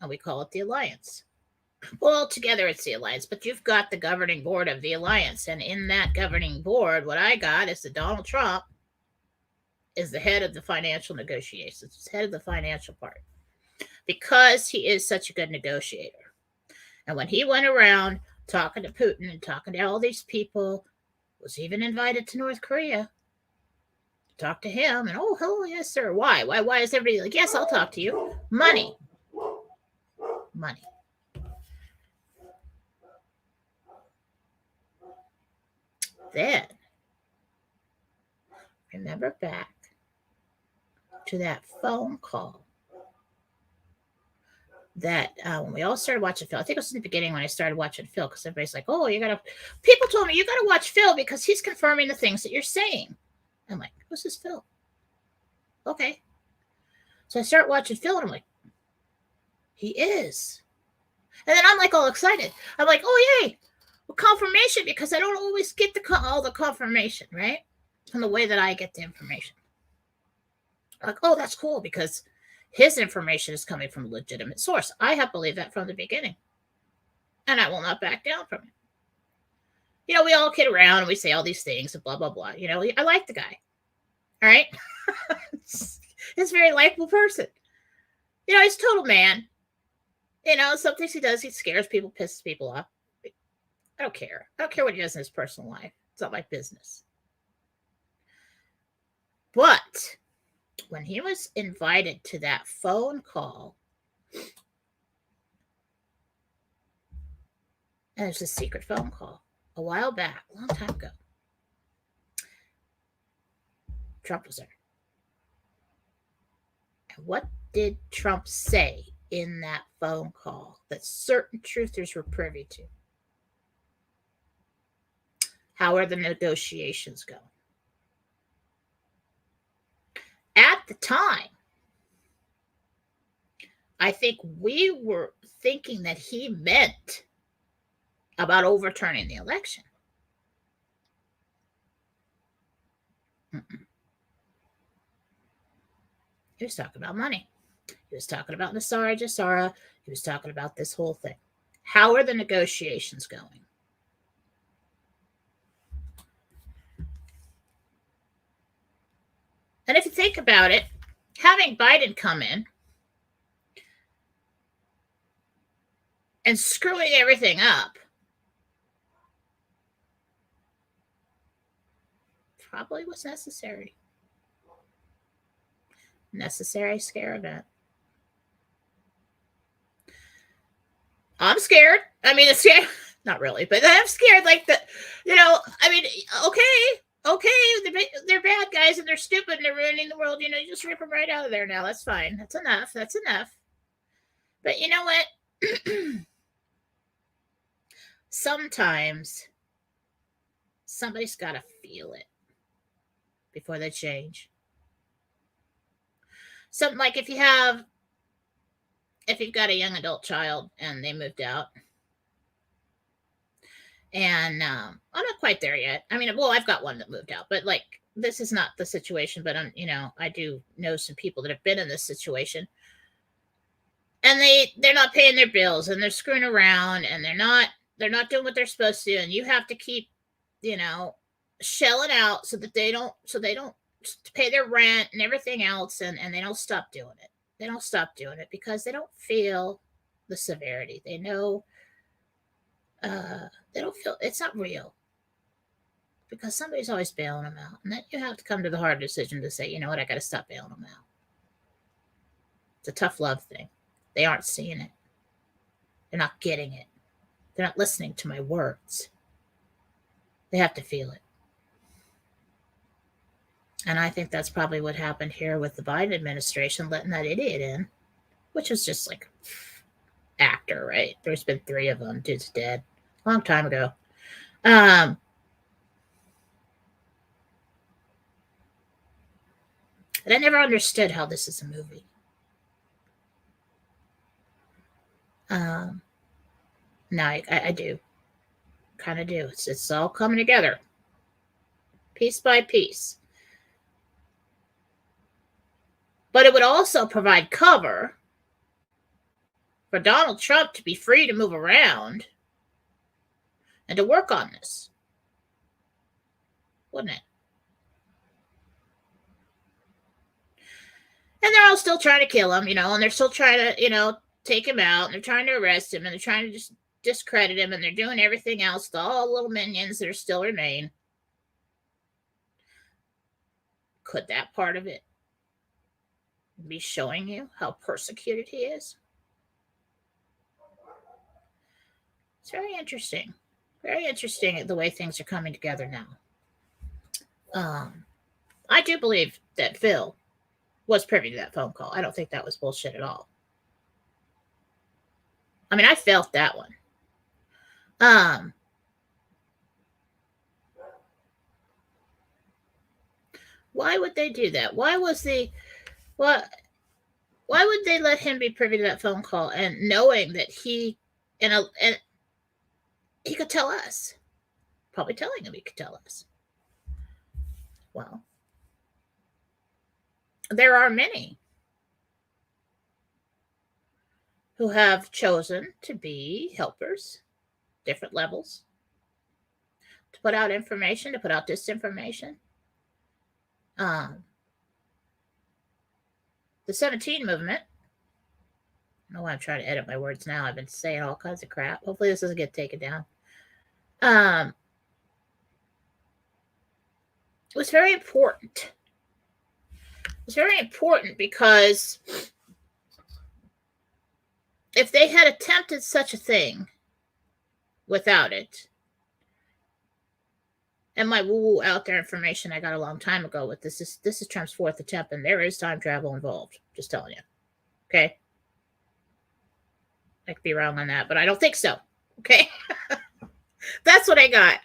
and we call it the Alliance. Well, together it's the Alliance, but you've got the governing board of the Alliance, and in that governing board, what I got is that Donald Trump is the head of the financial negotiations, he's head of the financial part, because he is such a good negotiator. And when he went around talking to Putin and talking to all these people, was even invited to North Korea, talk to him, and oh, hello, yes, sir. Why is everybody like, yes, I'll talk to you? Money. Then remember back to that phone call that when we all started watching Phil, I think it was in the beginning when I started watching Phil, because everybody's like, oh, people told me you got to watch Phil because he's confirming the things that you're saying. I'm like, who's this Phil? Okay. So I start watching Phil, and I'm like, he is. And then I'm like all excited. I'm like, oh, yay, well, confirmation, because I don't always get all the confirmation, right? From the way that I get the information. I'm like, oh, that's cool, because his information is coming from a legitimate source. I have believed that from the beginning, and I will not back down from it. We all kid around and we say all these things and blah, blah, blah. I like the guy. All right. He's a very likable person. He's a total man. Some things he does, he scares people, pisses people off. I don't care. I don't care what he does in his personal life. It's not my business. But when he was invited to that phone call, And there's a secret phone call a while back, a long time ago. Trump was there. And what did Trump say in that phone call that certain truthers were privy to? How are the negotiations going? At the time, I think we were thinking that he meant about overturning the election. He was talking about money. He was talking about Nasara Jassara. He was talking about this whole thing. How are the negotiations going? And if you think about it, having Biden come in and screwing everything up probably was necessary. Necessary scare event. I'm scared. I mean, it's scared. Not really, but I'm scared. Like the, I mean, okay, they're bad guys and they're stupid and they're ruining the world. You just rip them right out of there now. That's fine. That's enough. That's enough. But you know what? Sometimes somebody's got to feel it before they change. Something like if you've got a young adult child and they moved out, and I'm not quite there yet. I mean, well, I've got one that moved out, but like this is not the situation. But I do know some people that have been in this situation, and they're not paying their bills, and they're screwing around, and they're not doing what they're supposed to, and you have to keep, shelling out so they don't pay their rent and everything else, and they don't stop doing it. They don't stop doing it because they don't feel the severity. They know they don't feel it's not real because somebody's always bailing them out, and then you have to come to the hard decision to say, you know what, I got to stop bailing them out. It's a tough love thing. They aren't seeing it. They're not getting it. They're not listening to my words. They have to feel it. And I think that's probably what happened here with the Biden administration letting that idiot in, which was just like actor, right? There's been 3 of them. Dude's dead a long time ago. But I never understood how this is a movie. Now I do. Kind of do. It's all coming together. Piece by piece. But it would also provide cover for Donald Trump to be free to move around and to work on this. Wouldn't it? And they're all still trying to kill him, and they're still trying to, take him out, and they're trying to arrest him, and they're trying to just discredit him, and they're doing everything else to all little minions that still remain. Could that part of it be showing you how persecuted he is? It's very interesting. Very interesting the way things are coming together now. I do believe that Phil was privy to that phone call. I don't think that was bullshit at all. I mean, I felt that one. Why would they do that? Why would they let him be privy to that phone call and knowing that he and he could tell us? Probably telling him he could tell us. Well, there are many who have chosen to be helpers, different levels, to put out information, to put out disinformation. The 17 movement. I don't know why I'm trying to edit my words now. I've been saying all kinds of crap. Hopefully this doesn't get taken down. It was very important. It was very important because if they had attempted such a thing without it. And my woo-woo out there information I got a long time ago with this is Trump's fourth attempt, and there is time travel involved. Just telling you. Okay? I could be wrong on that, but I don't think so. Okay? That's what I got.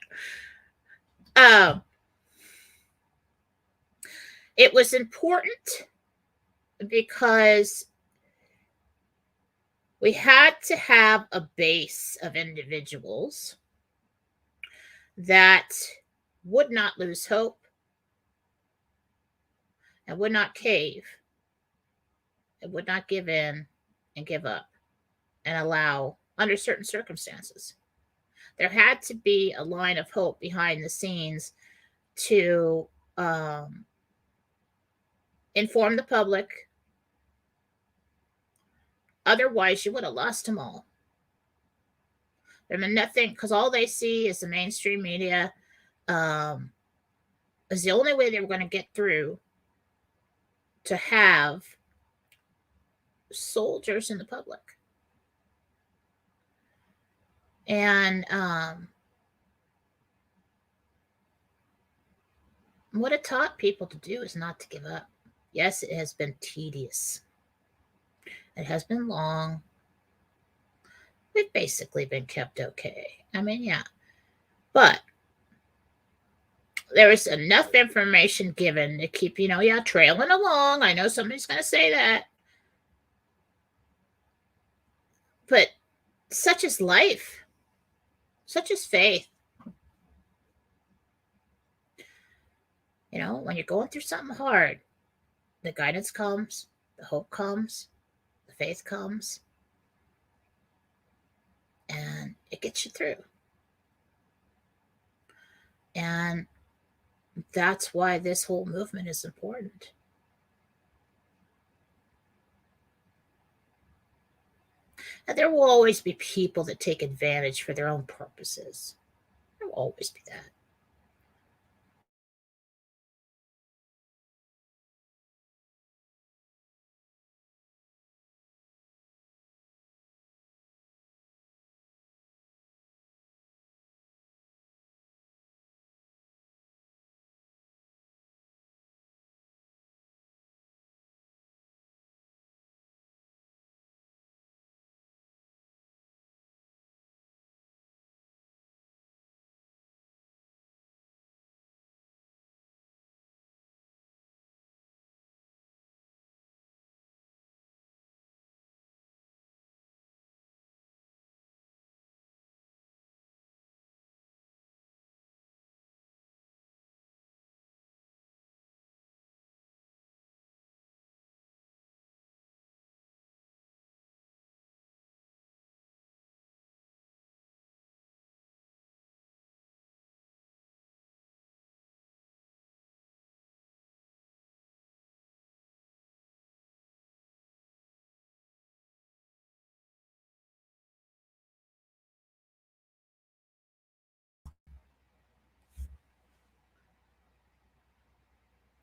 It was important because we had to have a base of individuals that would not lose hope and would not cave and would not give in and give up and allow under certain circumstances. There had to be a line of hope behind the scenes to inform the public. Otherwise, you would have lost them all. There'd been nothing, because all they see is the mainstream media. Is the only way they were going to get through to have soldiers in the public. And what it taught people to do is not to give up. Yes, it has been tedious. It has been long. We've basically been kept okay. I mean, yeah. But there was enough information given to keep, trailing along. I know somebody's going to say that. But such is life. Such is faith. When you're going through something hard, the guidance comes, the hope comes, the faith comes, and it gets you through. And that's why this whole movement is important. And there will always be people that take advantage for their own purposes. There will always be that.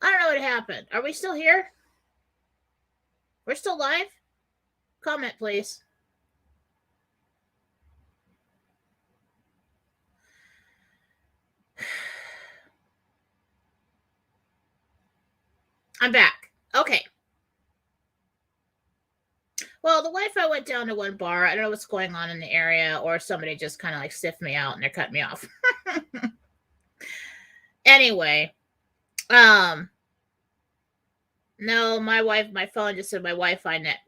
I don't know what happened. Are we still here? We're still live? Comment, please. I'm back. Okay. Well, the Wi-Fi went down to one bar. I don't know what's going on in the area, or somebody just kind of like stiffed me out and they're cutting me off. Anyway, no, my phone just said my Wi-Fi net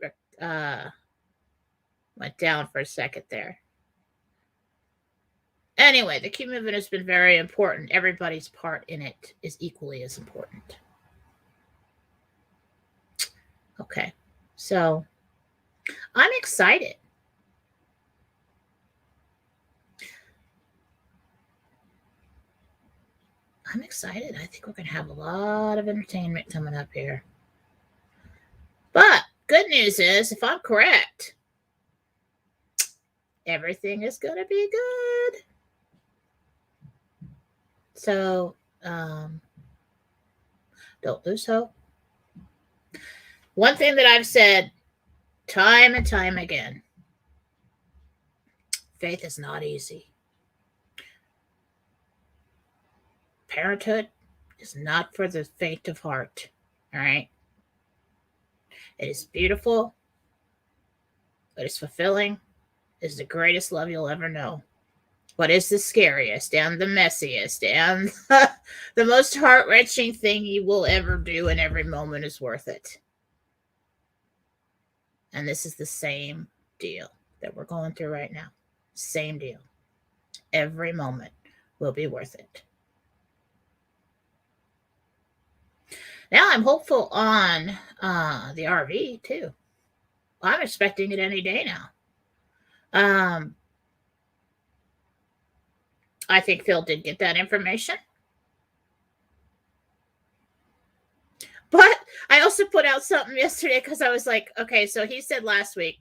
went down for a second there. Anyway, the Q movement has been very important. Everybody's part in it is equally as important. Okay, so I'm excited. I'm excited. I think we're going to have a lot of entertainment coming up here. But good news is, if I'm correct, everything is going to be good. So don't lose hope. One thing that I've said time and time again, faith is not easy. parenthood is not for the faint of heart. All right. It is beautiful. It is fulfilling. It is the greatest love you'll ever know. But it's the scariest and the messiest and the most heart-wrenching thing you will ever do, and every moment is worth it. And this is the same deal that we're going through right now. Same deal. Every moment will be worth it. Now I'm hopeful on the RV too. I'm expecting it any day now. I think Phil did get that information. But I also put out something yesterday because I was like, okay, so he said last week,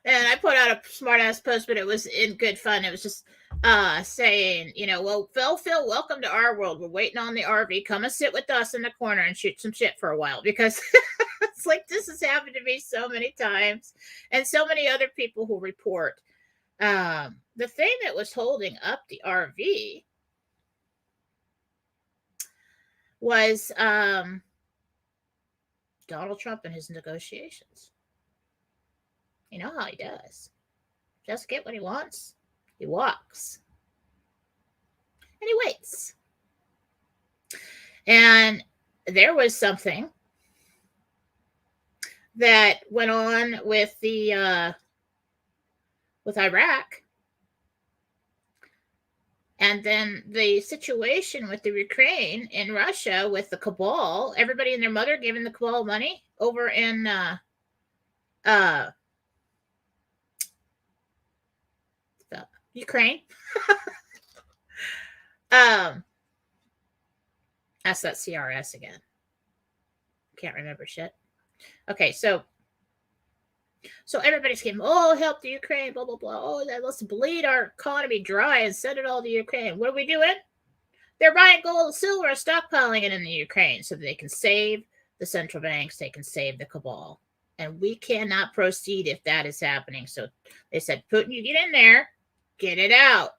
and I put out a smart ass post, but it was in good fun. It was just saying, well, Phil, welcome to our world. We're waiting on the RV. Come and sit with us in the corner and shoot some shit for a while, because it's like this has happened to me so many times, and so many other people who report. The thing that was holding up the RV was Donald Trump and his negotiations. You know how he does. Just get what he wants. He walks. And he waits. And there was something that went on with with Iraq. And then the situation with the Ukraine and Russia with the cabal, everybody and their mother giving the cabal money over in Ukraine. That's that CRS again. Can't remember shit. Okay, so everybody's giving, help the Ukraine, blah, blah, blah. Oh, let's bleed our economy dry and send it all to Ukraine. What are we doing? They're buying gold and silver and stockpiling it in the Ukraine so that they can save the central banks, they can save the cabal. And we cannot proceed if that is happening. So they said, Putin, you get in there, get it out.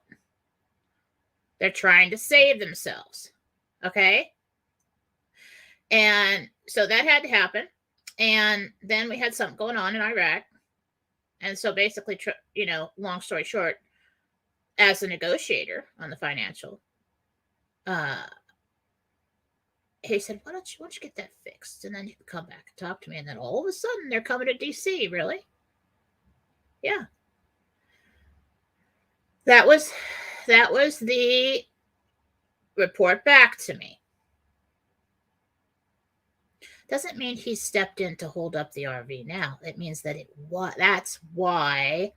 They're trying to save themselves. Okay? And so that had to happen. And then we had something going on in Iraq. And so basically, long story short, as a negotiator on the financial, he said, why don't you get that fixed? And then you can come back and talk to me. And then all of a sudden, they're coming to D.C., really? Yeah. That was the report back to me. Doesn't mean he stepped in to hold up the RV now. It means that that's why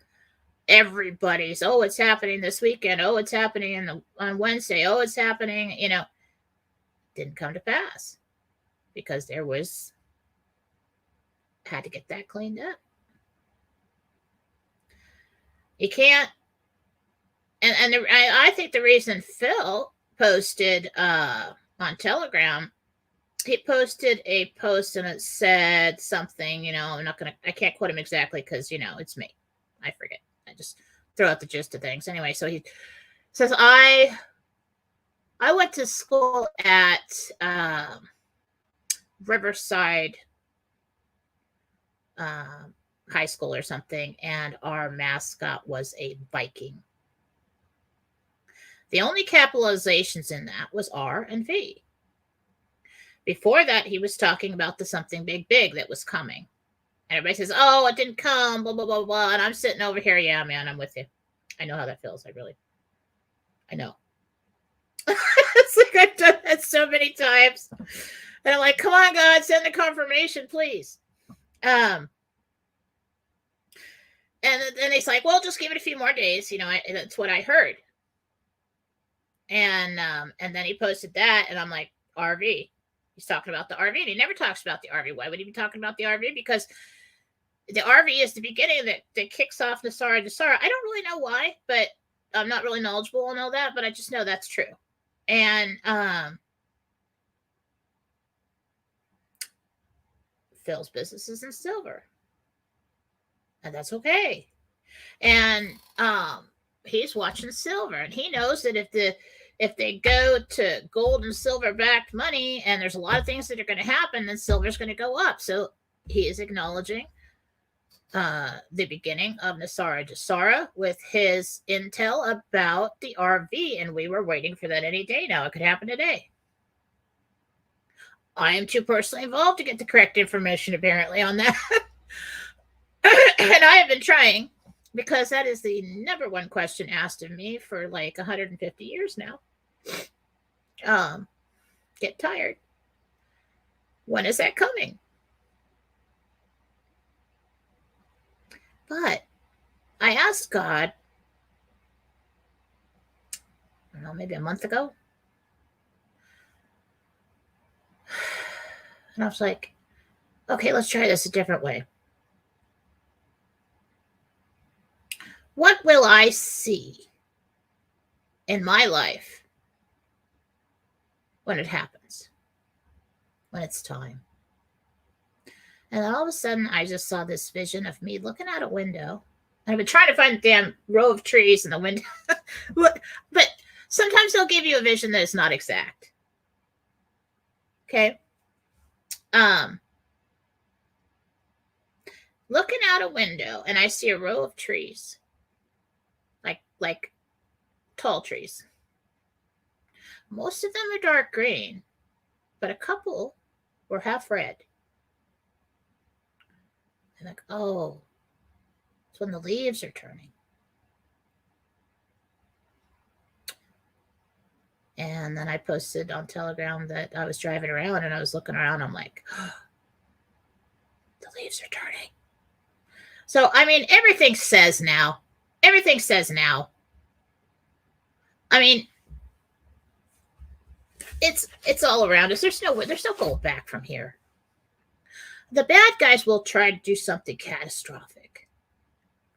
everybody's, it's happening this weekend. It's happening on Wednesday. It's happening, didn't come to pass because had to get that cleaned up. You can't, and I think the reason Phil posted on Telegram, he posted a post and it said something, I can't quote him exactly because, it's me. I forget. I just throw out the gist of things. Anyway, so he says, I went to school at Riverside High School or something, and our mascot was a Viking. The only capitalizations in that was R and V. Before that, he was talking about the something big that was coming. And everybody says, it didn't come, blah, blah, blah, blah. And I'm sitting over here. Yeah, man, I'm with you. I know how that feels. I know. It's like I've done that so many times. And I'm like, come on, God, send the confirmation, please. And then he's like, well, just give it a few more days. That's what I heard. And then he posted that, and I'm like, RV. He's talking about the RV, and he never talks about the RV. Why would he be talking about the RV? Because the RV is the beginning that kicks off Nasara. I don't really know why, but I'm not really knowledgeable on all that, but I just know that's true. And Phil's business is in silver. And that's okay. And he's watching silver, and he knows that if the If they go to gold and silver backed money and there's a lot of things that are going to happen, then silver's going to go up. So he is acknowledging the beginning of Nasara Jasara with his intel about the RV, and we were waiting for that any day now. It could happen today. I am too personally involved to get the correct information, apparently, on that. And I have been trying, because that is the number one question asked of me for like 150 years now. Get tired. When is that coming? But I asked God, I don't know, maybe a month ago. And I was like, okay, let's try this a different way. What will I see in my life when it happens? When it's time? And then all of a sudden, I just saw this vision of me looking out a window. I've been trying to find a damn row of trees in the window. But sometimes they'll give you a vision that is not exact. Okay. Looking out a window, and I see a row of trees. Like tall trees. Most of them are dark green, but a couple were half red. I'm like, oh, it's when the leaves are turning. And then I posted on Telegram that I was driving around and I was looking around. I'm like, oh, the leaves are turning. So, I mean, everything says now. Everything says now. I mean, it's all around us. There's no going back from here. The bad guys will try to do something catastrophic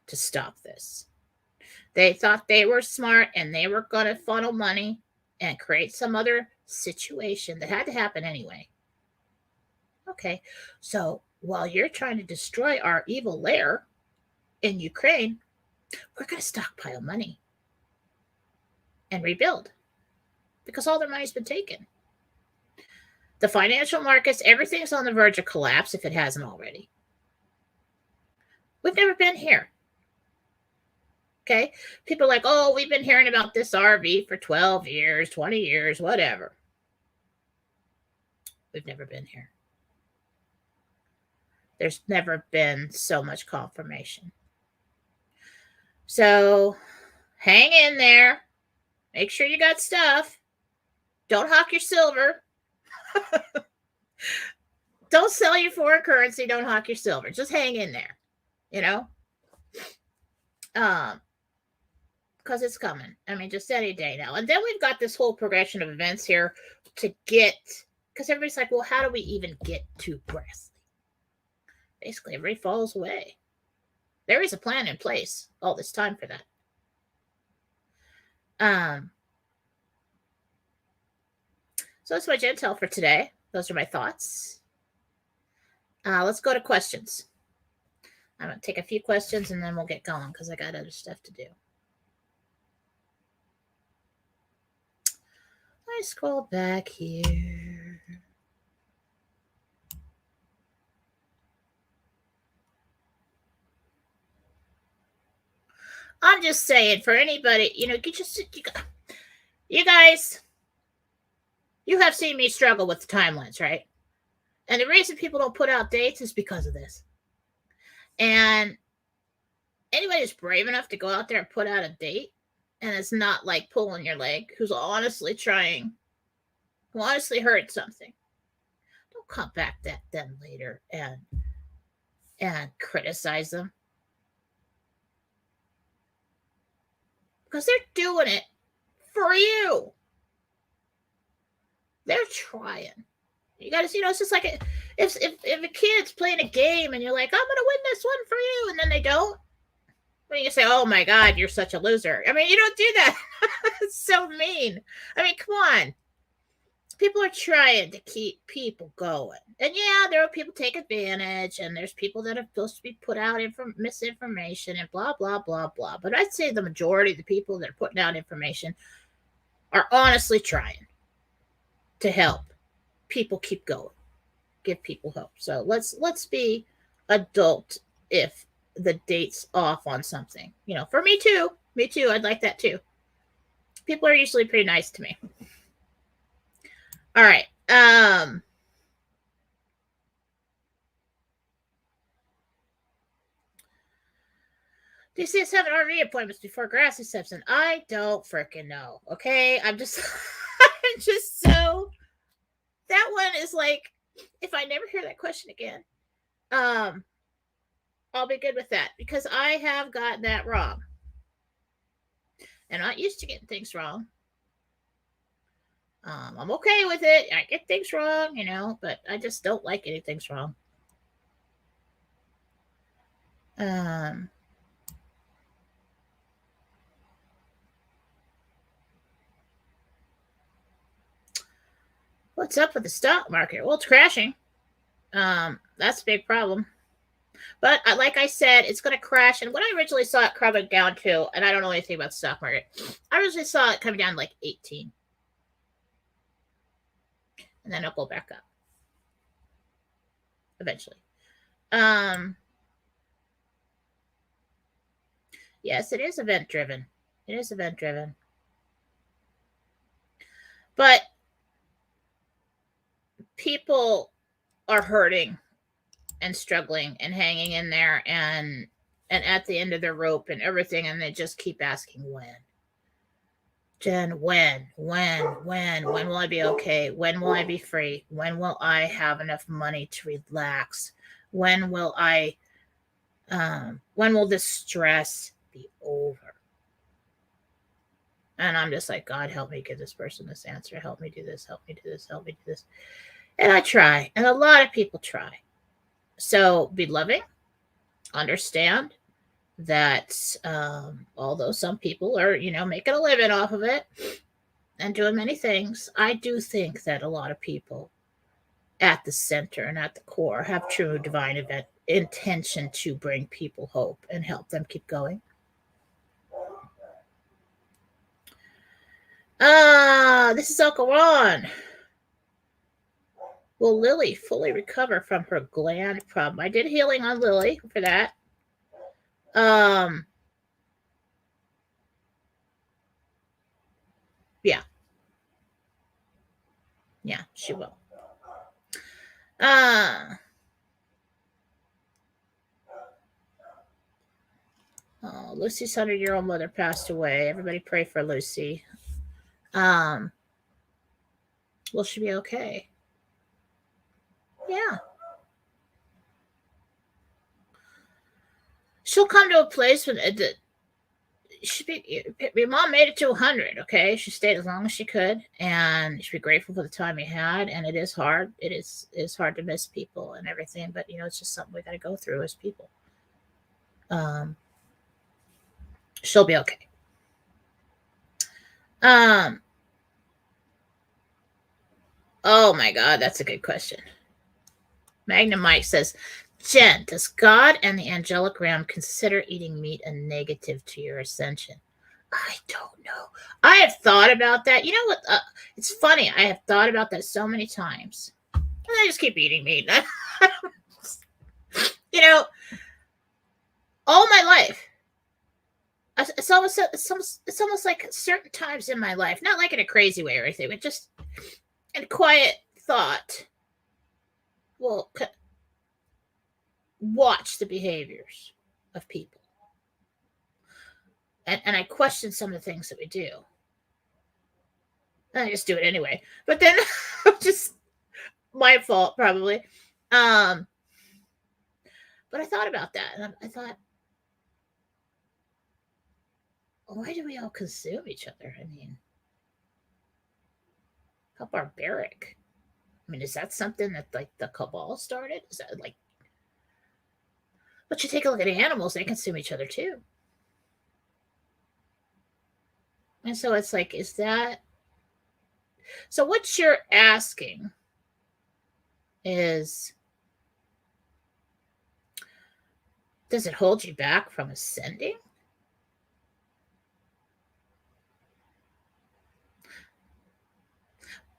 to stop this. They thought they were smart and they were going to funnel money and create some other situation that had to happen anyway. Okay, so while you're trying to destroy our evil lair in Ukraine, we're going to stockpile money and rebuild, because all their money's been taken. The financial markets, everything's on the verge of collapse if it hasn't already. We've never been here. Okay? People are like, oh, we've been hearing about this RV for 12 years, 20 years, whatever. We've never been here. There's never been so much confirmation. So hang in there. Make sure you got stuff. Don't hawk your silver. Don't sell your foreign currency. Don't hawk your silver. Just hang in there, you know? Because it's coming. I mean, just any day now. And then we've got this whole progression of events here to get, because everybody's like, well, how do we even get to Grassley? Basically, everybody falls away. There is a plan in place all this time for that. So that's my Gentel for today. Those are my thoughts. Let's go to questions. I'm going to take a few questions and then we'll get going because I got other stuff to do. I scroll back here. I'm just saying, for anybody, you guys, you have seen me struggle with the timelines, right? And the reason people don't put out dates is because of this. And anybody who's brave enough to go out there and put out a date, and it's not like pulling your leg, who's honestly trying, who honestly heard something, don't come back then later and criticize them. Because they're doing it for you. They're trying. You got to, it's just like if a kid's playing a game and you're like, I'm going to win this one for you, and then they don't. When you say, oh my God, you're such a loser. I mean, you don't do that. It's so mean. I mean, come on. People are trying to keep people going. And yeah, there are people take advantage, and there's people that are supposed to be put out misinformation and blah, blah, blah, blah. But I'd say the majority of the people that are putting out information are honestly trying to help people keep going, give people hope. So let's be adult if the date's off on something. For me too. Me too. I'd like that too. People are usually pretty nice to me. All right. Do you see us having RV appointments before Grassy steps in? I don't freaking know. Okay. I'm just so that one is like, if I never hear that question again, I'll be good with that because I have gotten that wrong. And I'm not used to getting things wrong. I'm okay with it. I get things wrong, but I just don't like getting things wrong. What's up with the stock market? Well, it's crashing. That's a big problem. But like I said, it's going to crash. And when I originally saw it coming down to, and I don't know anything about the stock market, I originally saw it coming down like 18. And then it'll go back up eventually. Yes, it is event driven. It is event driven. But people are hurting and struggling and hanging in there and at the end of their rope and everything, and they just keep asking when. Jen, when will I be okay? When will I be free? When will I have enough money to relax? When will this stress be over? And I'm just like, God, help me give this person this answer. Help me do this. Help me do this. Help me do this. And I try. And a lot of people try. So be loving. Understand that although some people are, making a living off of it and doing many things, I do think that a lot of people at the center and at the core have true divine intention to bring people hope and help them keep going. This is Uncle Ron. Will Lily fully recover from her gland problem? I did healing on Lily for that. Yeah. Yeah, she will. Lucy's 100-year-old mother passed away. Everybody pray for Lucy. Will she be okay? Yeah. She'll come to a place when your mom made it to 100. Okay, she stayed as long as she could, and she'd be grateful for the time you had. And it is hard. It's hard to miss people and everything, but it's just something we got to go through as people. She'll be okay. Oh my God, that's a good question. Magnum Mike says, Jen, does God and the angelic realm consider eating meat a negative to your ascension? I don't know. I have thought about that. You know what? It's funny. I have thought about that so many times. And I just keep eating meat. All my life. It's almost like certain times in my life, not like in a crazy way or anything, but just in quiet thought. Well, watch the behaviors of people. And I question some of the things that we do. And I just do it anyway. But then just my fault, probably. But I thought about that. And I thought, why do we all consume each other? I mean, how barbaric. I mean, is that something that like the cabal started? Is that like, but you take a look at animals, they consume each other too. And so it's like, is that, so what you're asking is, does it hold you back from ascending?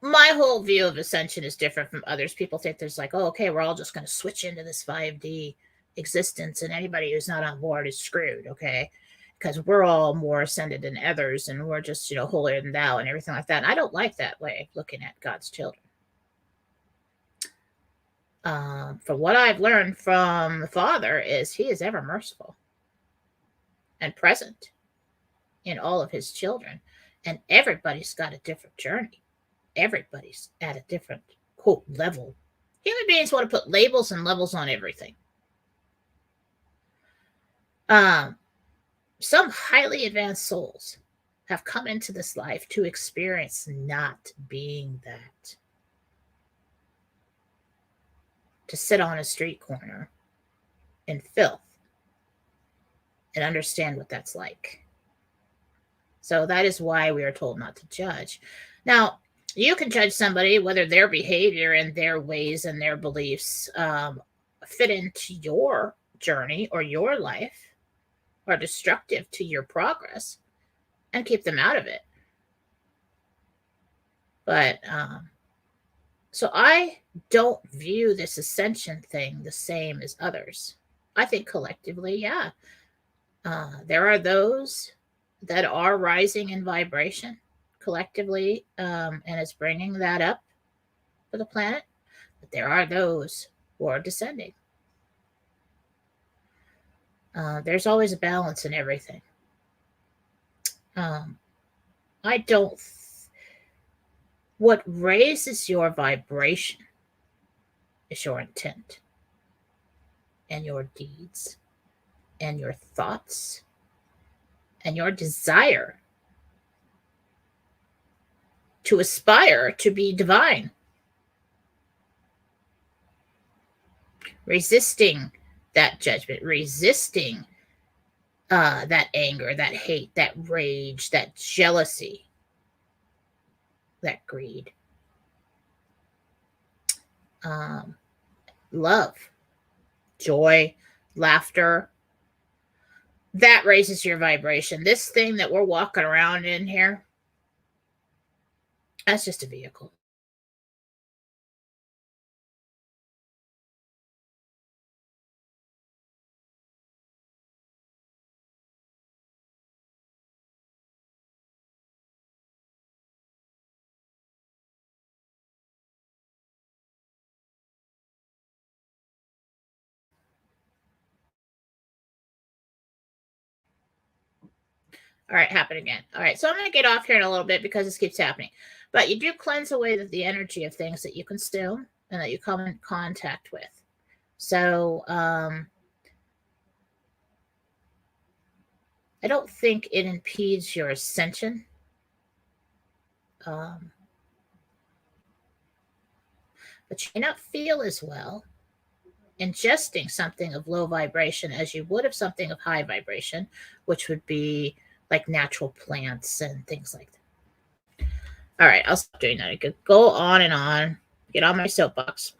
my whole view of ascension is different from others. People think there's like, oh, okay, we're all just going to switch into this 5D existence, and anybody who's not on board is screwed, okay? Because we're all more ascended than others, and we're just, holier than thou and everything like that. And I don't like that way of looking at God's children. From what I've learned from the Father is He is ever merciful and present in all of His children, and everybody's got a different journey. Everybody's at a different, quote, level. Human beings want to put labels and levels on everything. Some highly advanced souls have come into this life to experience not being that. To sit on a street corner in filth and understand what that's like. So that is why we are told not to judge. Now, you can judge somebody whether their behavior and their ways and their beliefs fit into your journey or your life, are destructive to your progress, and keep them out of it. But so I don't view this ascension thing the same as others. I think collectively, yeah, there are those that are rising in vibration collectively, and it's bringing that up for the planet. But there are those who are descending. There's always a balance in everything. I don't. What raises your vibration is your intent and your deeds and your thoughts and your desire to aspire to be divine. Resisting that judgment, resisting that anger, that hate, that rage, that jealousy, that greed. Love, joy, laughter. That raises your vibration. This thing that we're walking around in here, that's just a vehicle. All right, happen again. All right, so I'm going to get off here in a little bit because this keeps happening. But you do cleanse away the energy of things that you consume and that you come in contact with. So I don't think it impedes your ascension. But you may not feel as well ingesting something of low vibration as you would of something of high vibration, which would be like natural plants and things like that. All right, I'll stop doing that. I could go on and on, get on my soapbox.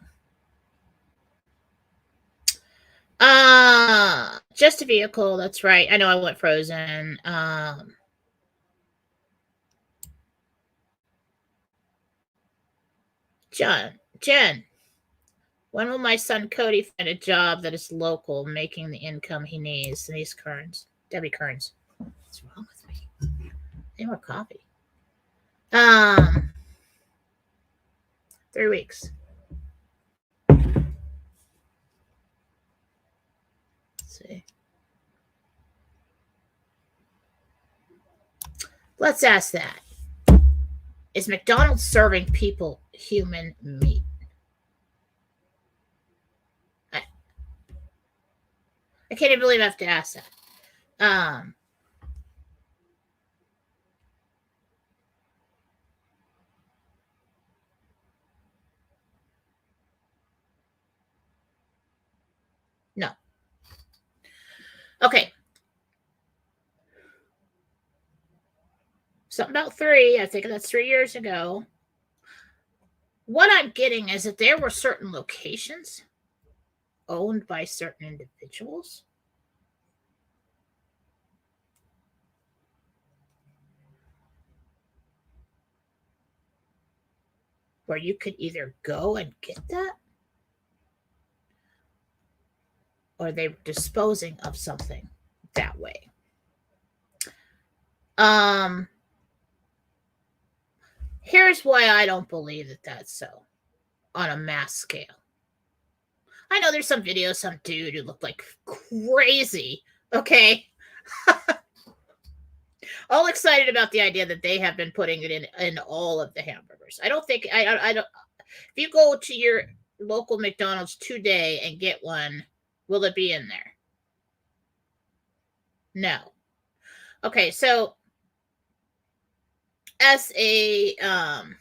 Just a vehicle, that's right. I know I went frozen. Jen, when will my son Cody find a job that is local, making the income he needs? Denise Kearns. Debbie Kearns. What's wrong with me? Any more coffee? 3 weeks. Let's see. Let's ask that. Is McDonald's serving people human meat? I can't even believe I have to ask that. No. Okay. Something about 3. I think that's 3 years ago. What I'm getting is that there were certain locations owned by certain individuals where you could either go and get that, or they were disposing of something that way. Here's why I don't believe that that's so on a mass scale. I know there's some video, some dude who looked like crazy, okay? All excited about the idea that they have been putting it in all of the hamburgers. I don't think, I don't, if you go to your local McDonald's today and get one, will it be in there? No. Okay, so as a, I'm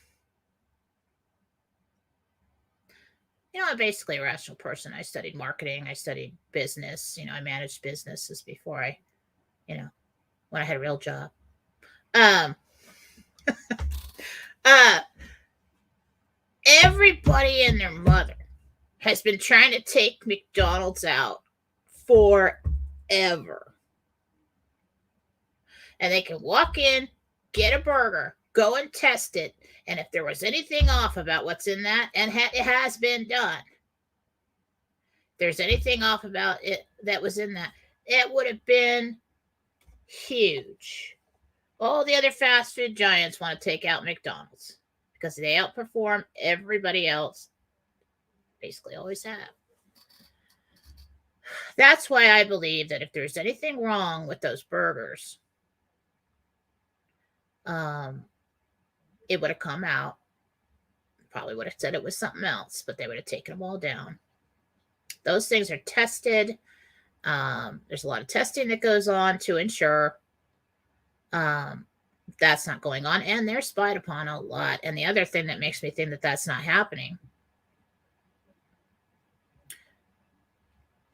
basically a rational person. I studied marketing. I studied business. I managed businesses before I, when I had a real job. Everybody and their mother has been trying to take McDonald's out forever. And they can walk in, get a burger, go and test it. And if there was anything off about what's in that, and it has been done, if there's anything off about it that was in that, it would have been huge. All the other fast food giants want to take out McDonald's because they outperform everybody else. Basically always have. That's why I believe that if there's anything wrong with those burgers, it would have come out. Probably would have said it was something else, but they would have taken them all down. Those things are tested. There's a lot of testing that goes on to ensure that's not going on, and they're spied upon a lot. And the other thing that makes me think that that's not happening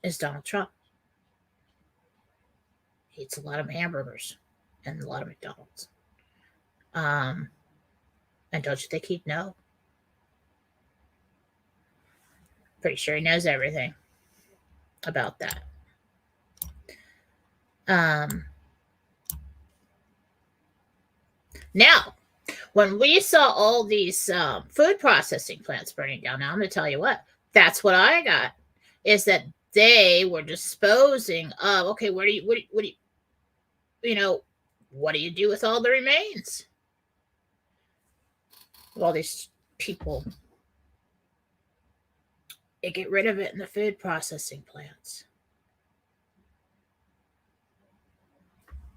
is Donald Trump. He eats a lot of hamburgers and a lot of McDonald's. And don't you think he'd know? Pretty sure he knows everything about that. Now, when we saw all these food processing plants burning down, now I'm going to tell you what, that's what I got, is that they were disposing of, okay, what do you do with all the remains? All these people, they get rid of it in the food processing plants.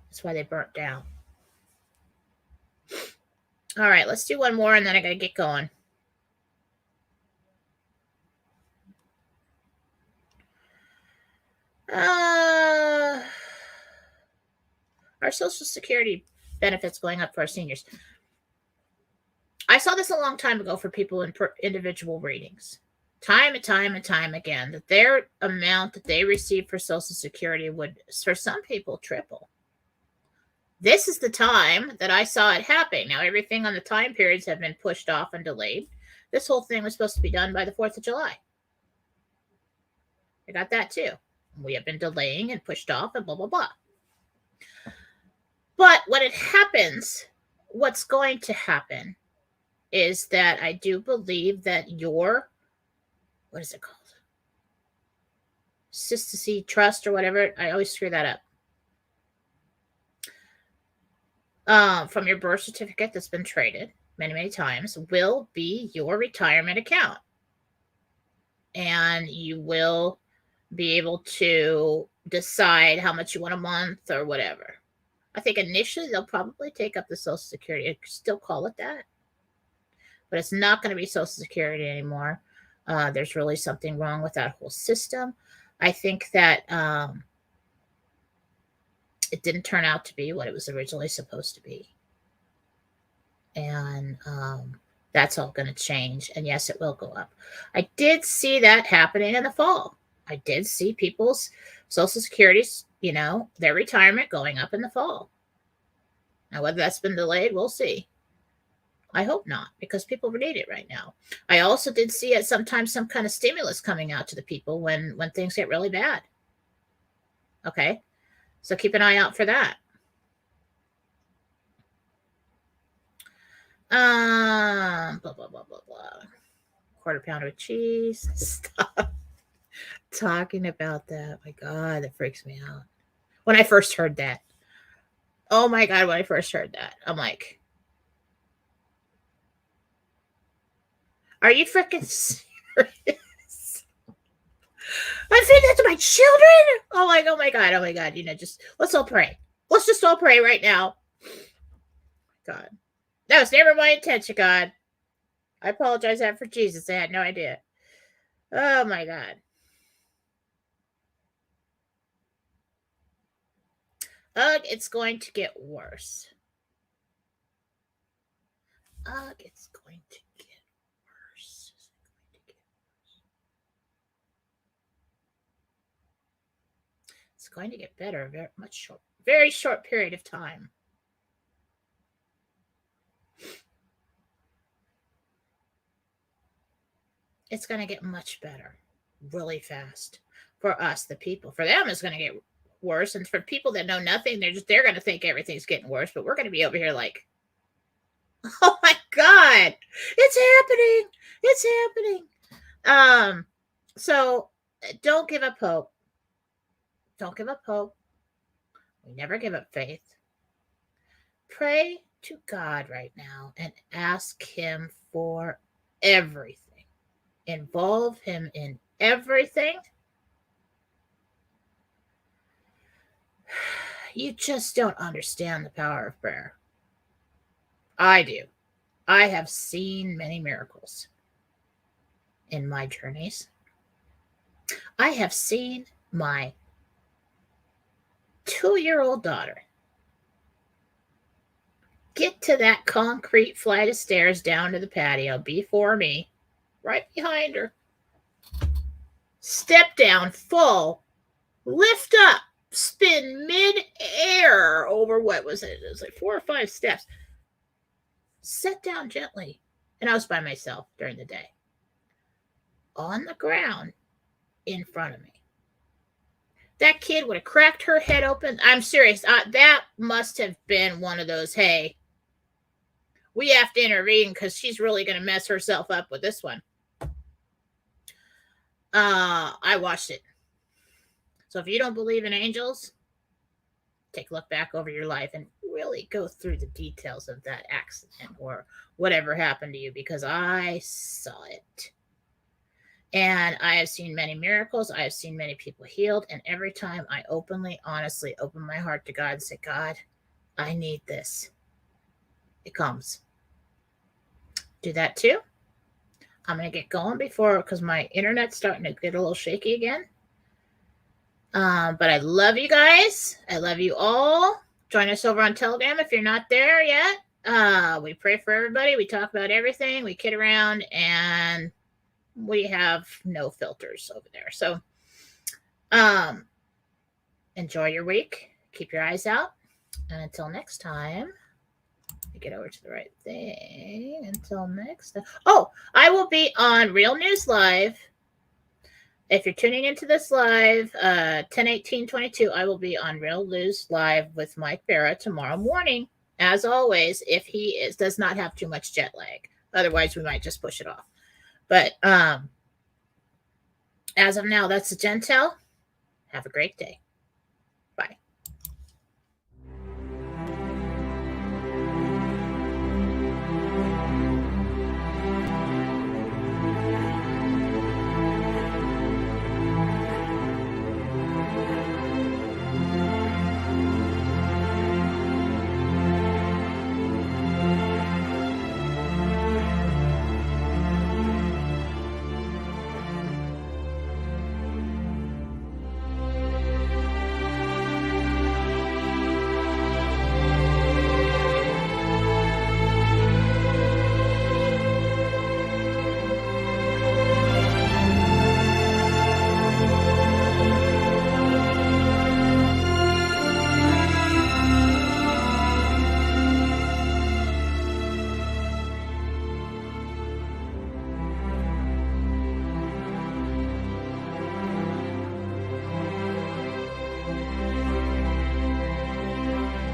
That's why they burnt down. All right, let's do one more and then I got to get going. Our Social Security benefits going up for our seniors. I saw this a long time ago for people in individual readings. Time and time again, that their amount that they receive for Social Security would, for some people, triple. This is the time that I saw it happening. Now, everything on the time periods have been pushed off and delayed. This whole thing was supposed to be done by the 4th of July. I got that too. We have been delaying and pushed off and blah, blah, blah. But when it happens, what's going to happen is that I do believe that your, what is it called? Consistency trust or whatever. I always screw that up. From your birth certificate that's been traded many, many times will be your retirement account. And you will be able to decide how much you want a month or whatever. I think initially they'll probably take up the Social Security. I still call it that. But it's not going to be Social Security anymore. There's really something wrong with that whole system. I think that it didn't turn out to be what it was originally supposed to be. And that's all going to change. And yes, it will go up. I did see that happening in the fall. I did see people's Social Securities, their retirement going up in the fall. Now, whether that's been delayed, we'll see. I hope not, because people need it right now. I also did see at sometimes some kind of stimulus coming out to the people when things get really bad. Okay, so keep an eye out for that. Blah, blah, blah, blah, blah. Quarter pounder with cheese. Stop talking about that. My God, that freaks me out. When I first heard that. Oh my God, when I first heard that. I'm like, are you freaking serious? I feed that to my children? Oh my God. Just let's all pray. Let's just all pray right now. God. That was never my intention, God. I apologize for Jesus. I had no idea. Oh my God. Ugh, it's going to get worse. Ugh, it's going to get worse. It's going to get better very short period of time. It's going to get much better really fast for us, the people. For them, it's going to get worse. And for people that know nothing, they're going to think everything's getting worse. But we're going to be over here like, oh my God, it's happening. It's happening. So don't give up hope. Don't give up hope. We never give up faith. Pray to God right now and ask Him for everything. Involve Him in everything. You just don't understand the power of prayer. I do. I have seen many miracles in my journeys. I have seen my 2-year-old daughter get to that concrete flight of stairs down to the patio before me, right behind her, step down full, lift up, spin mid-air over what was it? It was like 4 or 5 steps. Set down gently. And I was by myself during the day. On the ground in front of me. That kid would have cracked her head open. I'm serious. That must have been one of those, hey, we have to intervene because she's really going to mess herself up with this one. I watched it. So if you don't believe in angels, take a look back over your life and really go through the details of that accident or whatever happened to you, because I saw it. And I have seen many miracles. I have seen many people healed. And every time I openly, honestly open my heart to God and say, God, I need this. It comes. Do that too. I'm going to get going because my internet's starting to get a little shaky again. But I love you guys. I love you all. Join us over on Telegram if you're not there yet. We pray for everybody. We talk about everything. We kid around, and we have no filters over there. So enjoy your week. Keep your eyes out. And until next time, get over to the right thing. Until next time. Oh, I will be on Real News Live. If you're tuning into this live, 10/18/22, I will be on Real News Live with Mike Barra tomorrow morning. As always, if he does not have too much jet lag. Otherwise, we might just push it off. But as of now, that's the Gentel. Have a great day.